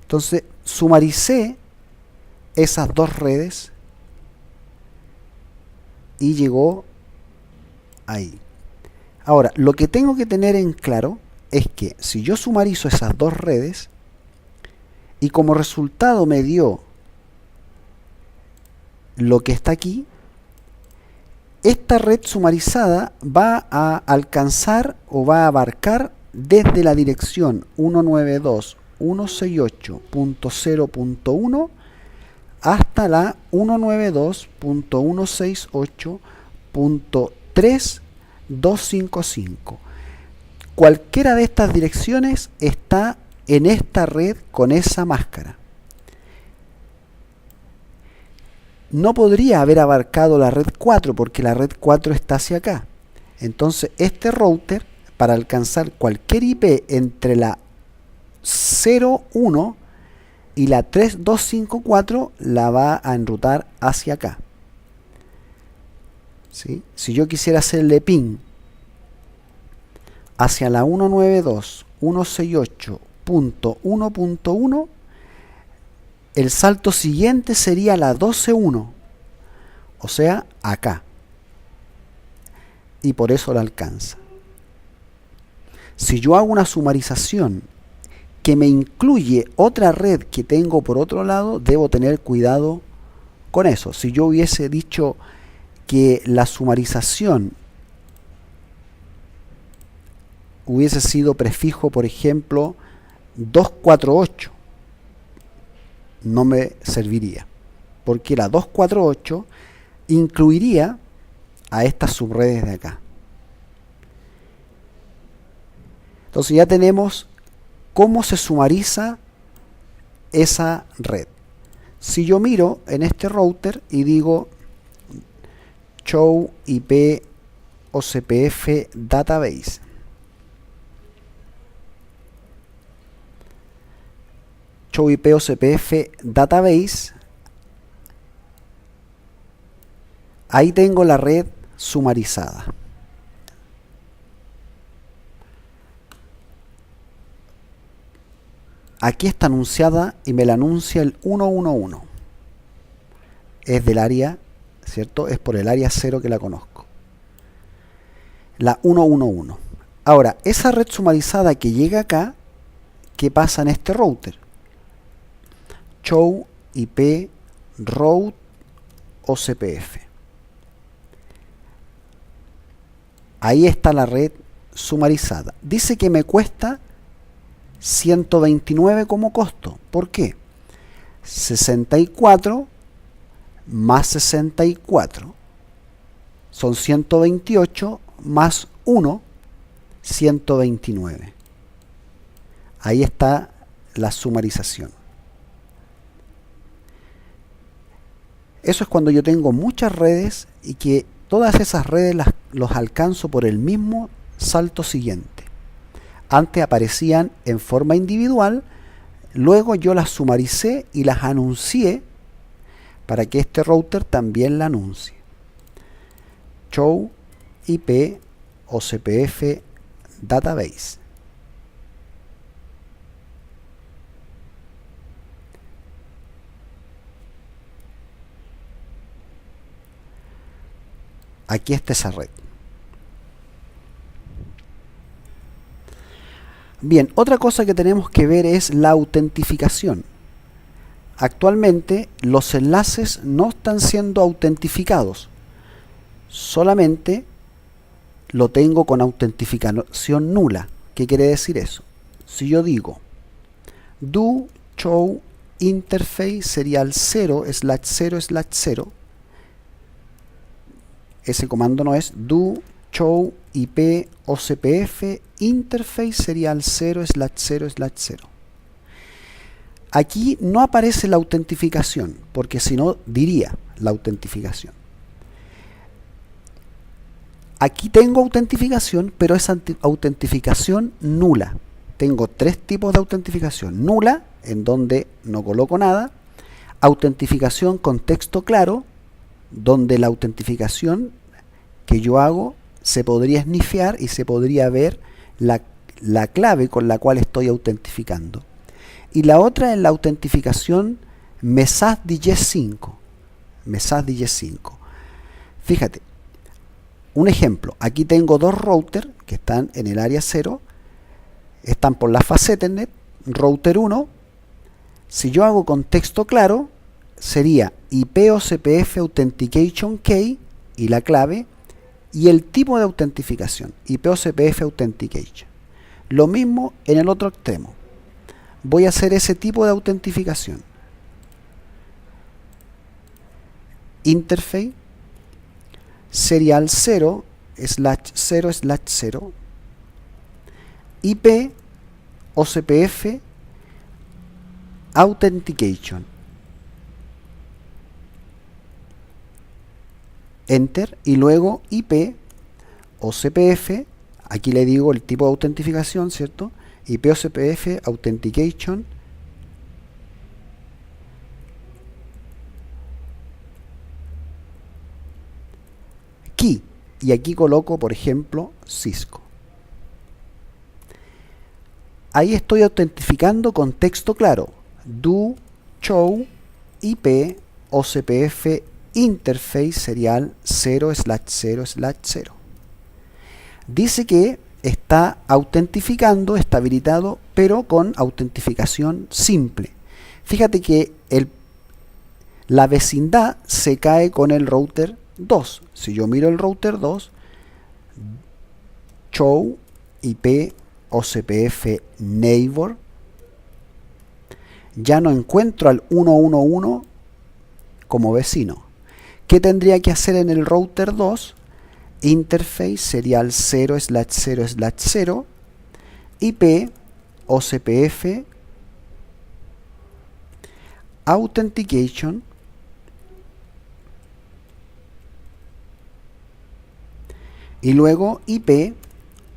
Entonces sumaricé esas dos redes y llegó ahí. Ahora, lo que tengo que tener en claro es que si yo sumarizo esas dos redes y como resultado me dio lo que está aquí, esta red sumarizada va a alcanzar o va a abarcar desde la dirección 192.168.0.1 hasta la 192.168.3.255. Cualquiera de estas direcciones está en esta red con esa máscara. No podría haber abarcado la red 4 porque la red 4 está hacia acá. Entonces este router, para alcanzar cualquier IP entre la 01 y la 3254, la va a enrutar hacia acá. ¿Sí? Si yo quisiera hacerle ping hacia la 192.168.1.1, el salto siguiente sería la 12.1, o sea, acá. Y por eso la alcanza. Si yo hago una sumarización que me incluye otra red que tengo por otro lado, debo tener cuidado con eso. Si yo hubiese dicho que la sumarización hubiese sido prefijo, por ejemplo, 248, no me serviría, porque la 248 incluiría a estas subredes de acá. Entonces ya tenemos cómo se sumariza esa red. Si yo miro en este router y digo show IP OCPF database, show IP OCPF database, ahí tengo la red sumarizada. Aquí está anunciada y me la anuncia el 111. Es del área, ¿cierto? Es por el área 0 que la conozco. La 111. Ahora, esa red sumarizada que llega acá, ¿qué pasa en este router? Show IP route OCPF. Ahí está la red sumarizada. Dice que me cuesta 129 como costo. ¿Por qué? 64 más 64 son 128 más 1, 129. Ahí está la sumarización. Eso es cuando yo tengo muchas redes y que todas esas redes los alcanzo por el mismo salto siguiente. Antes aparecían en forma individual, luego yo las sumaricé y las anuncié para que este router también la anuncie. Show IP OCPF database. Aquí está esa red. Bien, otra cosa que tenemos que ver es la autentificación. Actualmente los enlaces no están siendo autentificados, solamente lo tengo con autentificación nula. ¿Qué quiere decir eso? Si yo digo do show interface serial 0/0/0, ese comando no es do show IP OCPF interface serial 0/0/0. Aquí no aparece la autentificación, porque si no diría la autentificación. Aquí tengo autentificación, pero es autentificación nula. Tengo tres tipos de autentificación. Nula, en donde no coloco nada. Autentificación con texto claro, donde la autentificación que yo hago se podría snifear y se podría ver la clave con la cual estoy autentificando. Y la otra es la autentificación Message digest 5. Message digest 5. Fíjate, un ejemplo. Aquí tengo dos routers que están en el área 0. Están por la fase Ethernet. Router 1. Si yo hago con texto claro, sería IP OCPF Authentication Key y la clave y el tipo de autentificación, IP OCPF Authentication. Lo mismo en el otro extremo. Voy a hacer ese tipo de autentificación. Interface serial 0/0/0 IP OCPF Authentication. Enter y luego IP OCPF, aquí le digo el tipo de autentificación, ¿cierto? IP OCPF Authentication Key, y aquí coloco, por ejemplo, Cisco. Ahí estoy autentificando con texto claro. Do show IP OCPF interface serial 0/0/0. Dice que está autentificando, está habilitado, pero con autentificación simple. Fíjate que la vecindad se cae con el router 2. Si yo miro el router 2, show IP OCPF neighbor, ya no encuentro al 111 como vecino. ¿Qué tendría que hacer en el router 2? Interface serial 0/0/0 IP OCPF Authentication y luego IP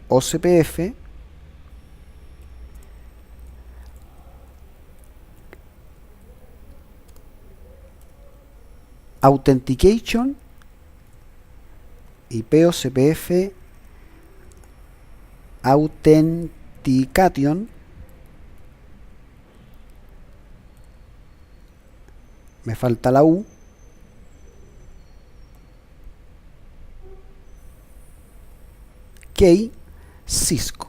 OCPF Authentication IP OCPF Authentication, me falta la U, Key Cisco.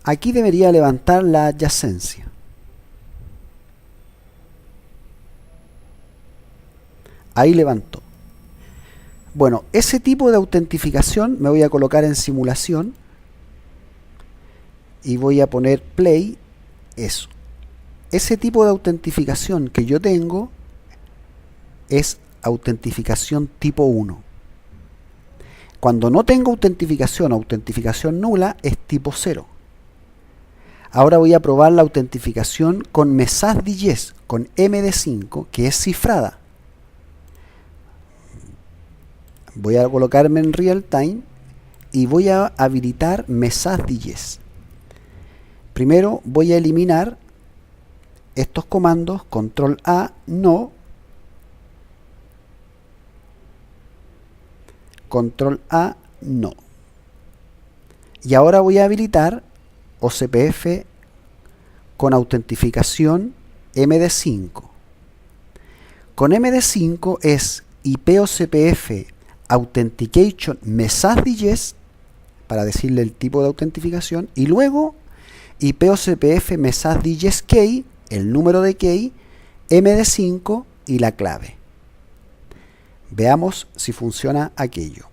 Aquí debería levantar la adyacencia. Ahí levantó. Bueno, ese tipo de autentificación me voy a colocar en simulación y voy a poner play. Eso. Ese tipo de autentificación que yo tengo es autentificación tipo 1. Cuando no tengo autentificación nula, es tipo 0. Ahora voy a probar la autentificación con Message digest, con MD5, que es cifrada. Voy a colocarme en real time y voy a habilitar Message digest. Primero voy a eliminar estos comandos, control A, no, control A, no. Y ahora voy a habilitar OCPF con autentificación MD5. Con MD5 es IP OCPF Authentication Message digest, para decirle el tipo de autentificación, y luego IP OCPF Message Digest Key, el número de key, MD5 y la clave. Veamos si funciona aquello.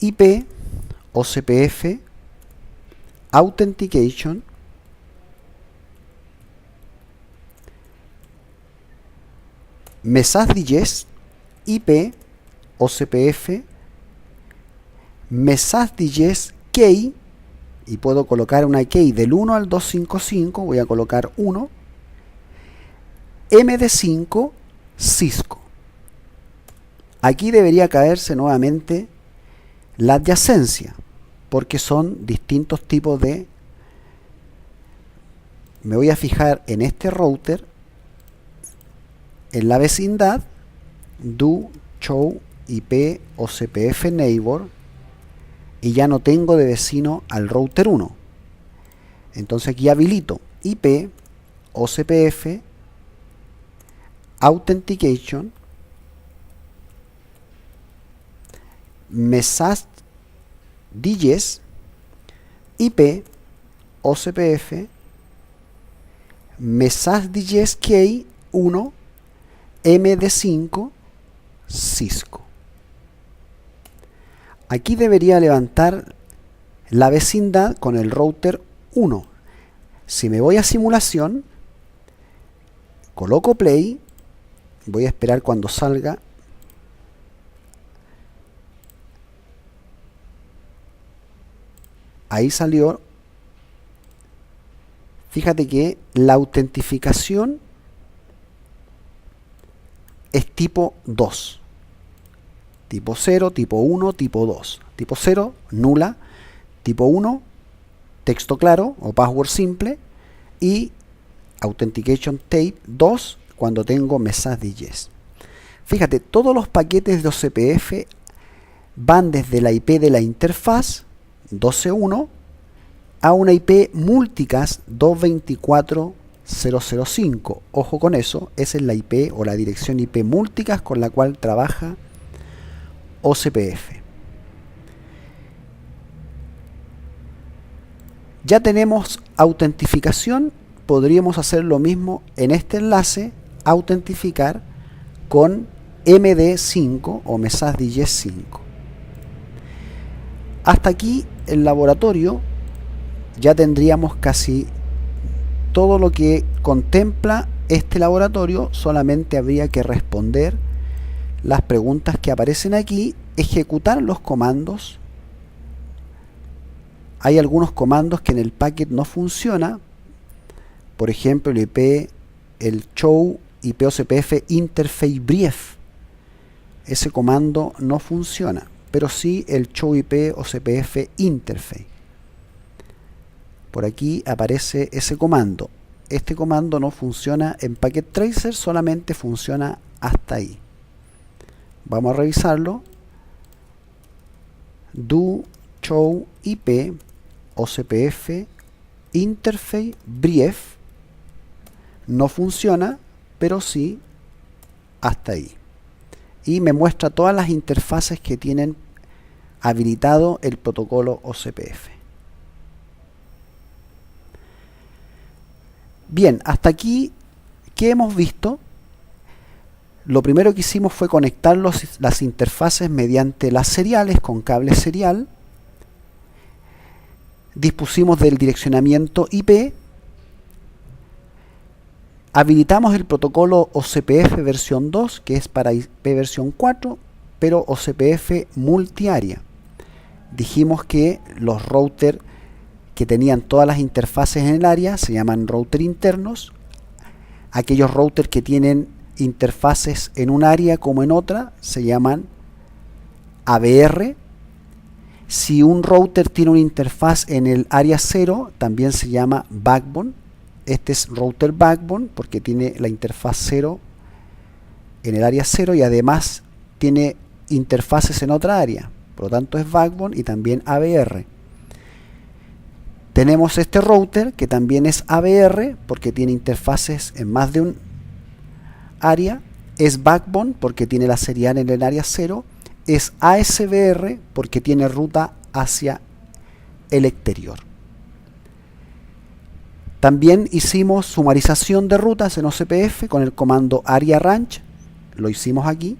IP OCPF Authentication Message Digest IP OCPF Message Digest Key, y puedo colocar una key del 1 al 255, voy a colocar 1, MD5 Cisco. Aquí debería caerse nuevamente la adyacencia, porque son distintos tipos de... Me voy a fijar en este router, en la vecindad, do show IP OCPF neighbor, y ya no tengo de vecino al router 1. Entonces aquí habilito IP OCPF Authentication Message Digest IP OCPF Message Digest Key 1 MD5 Cisco. Aquí debería levantar la vecindad con el router 1. Si me voy a simulación, coloco play, voy a esperar cuando salga. Ahí salió. Fíjate que la autentificación es tipo 2. Tipo 0, tipo 1, tipo 2. Tipo 0, nula. Tipo 1, texto claro o password simple. Y Authentication Tape 2 cuando tengo Message Digest. Fíjate, todos los paquetes de OCPF van desde la IP de la interfaz 12.1 a una IP multicast 224.005. Ojo con eso, esa es la IP o la dirección IP multicast con la cual trabaja OCPF. Ya tenemos autentificación, podríamos hacer lo mismo en este enlace, autentificar con MD5 o Message Digest 5. Hasta aquí el laboratorio, ya tendríamos casi todo lo que contempla este laboratorio, solamente habría que responder las preguntas que aparecen aquí, ejecutar los comandos. Hay algunos comandos que en el packet no funciona, por ejemplo el show IP OCPF interface brief, ese comando no funciona, pero sí el show IP OCPF interface. Por aquí aparece ese comando. Este comando no funciona en Packet Tracer, solamente funciona hasta ahí. Vamos a revisarlo. Do show IP OCPF interface brief no funciona, pero sí hasta ahí. Y me muestra todas las interfaces que tienen habilitado el protocolo OCPF. Bien, hasta aquí, ¿qué hemos visto? Lo primero que hicimos fue conectar las interfaces mediante las seriales con cable serial. Dispusimos del direccionamiento IP. Habilitamos el protocolo OCPF versión 2, que es para IP versión 4, pero OCPF multiárea. Dijimos que los routers que tenían todas las interfaces en el área se llaman router internos. Aquellos routers que tienen interfaces en un área como en otra se llaman ABR. Si un router tiene una interfaz en el área 0, también se llama backbone. Este es router backbone porque tiene la interfaz 0 en el área 0 y además tiene interfaces en otra área. Por lo tanto es backbone y también ABR. Tenemos este router que también es ABR porque tiene interfaces en más de un área. Es backbone porque tiene la serial en el área 0. Es ASBR porque tiene ruta hacia el exterior. También hicimos sumarización de rutas en OCPF con el comando ARIA ranch, lo hicimos aquí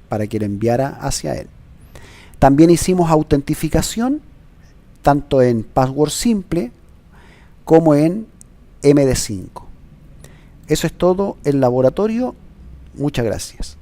para que lo enviara hacia él. También hicimos autentificación tanto en password simple como en MD5. Eso es todo el laboratorio. Muchas gracias.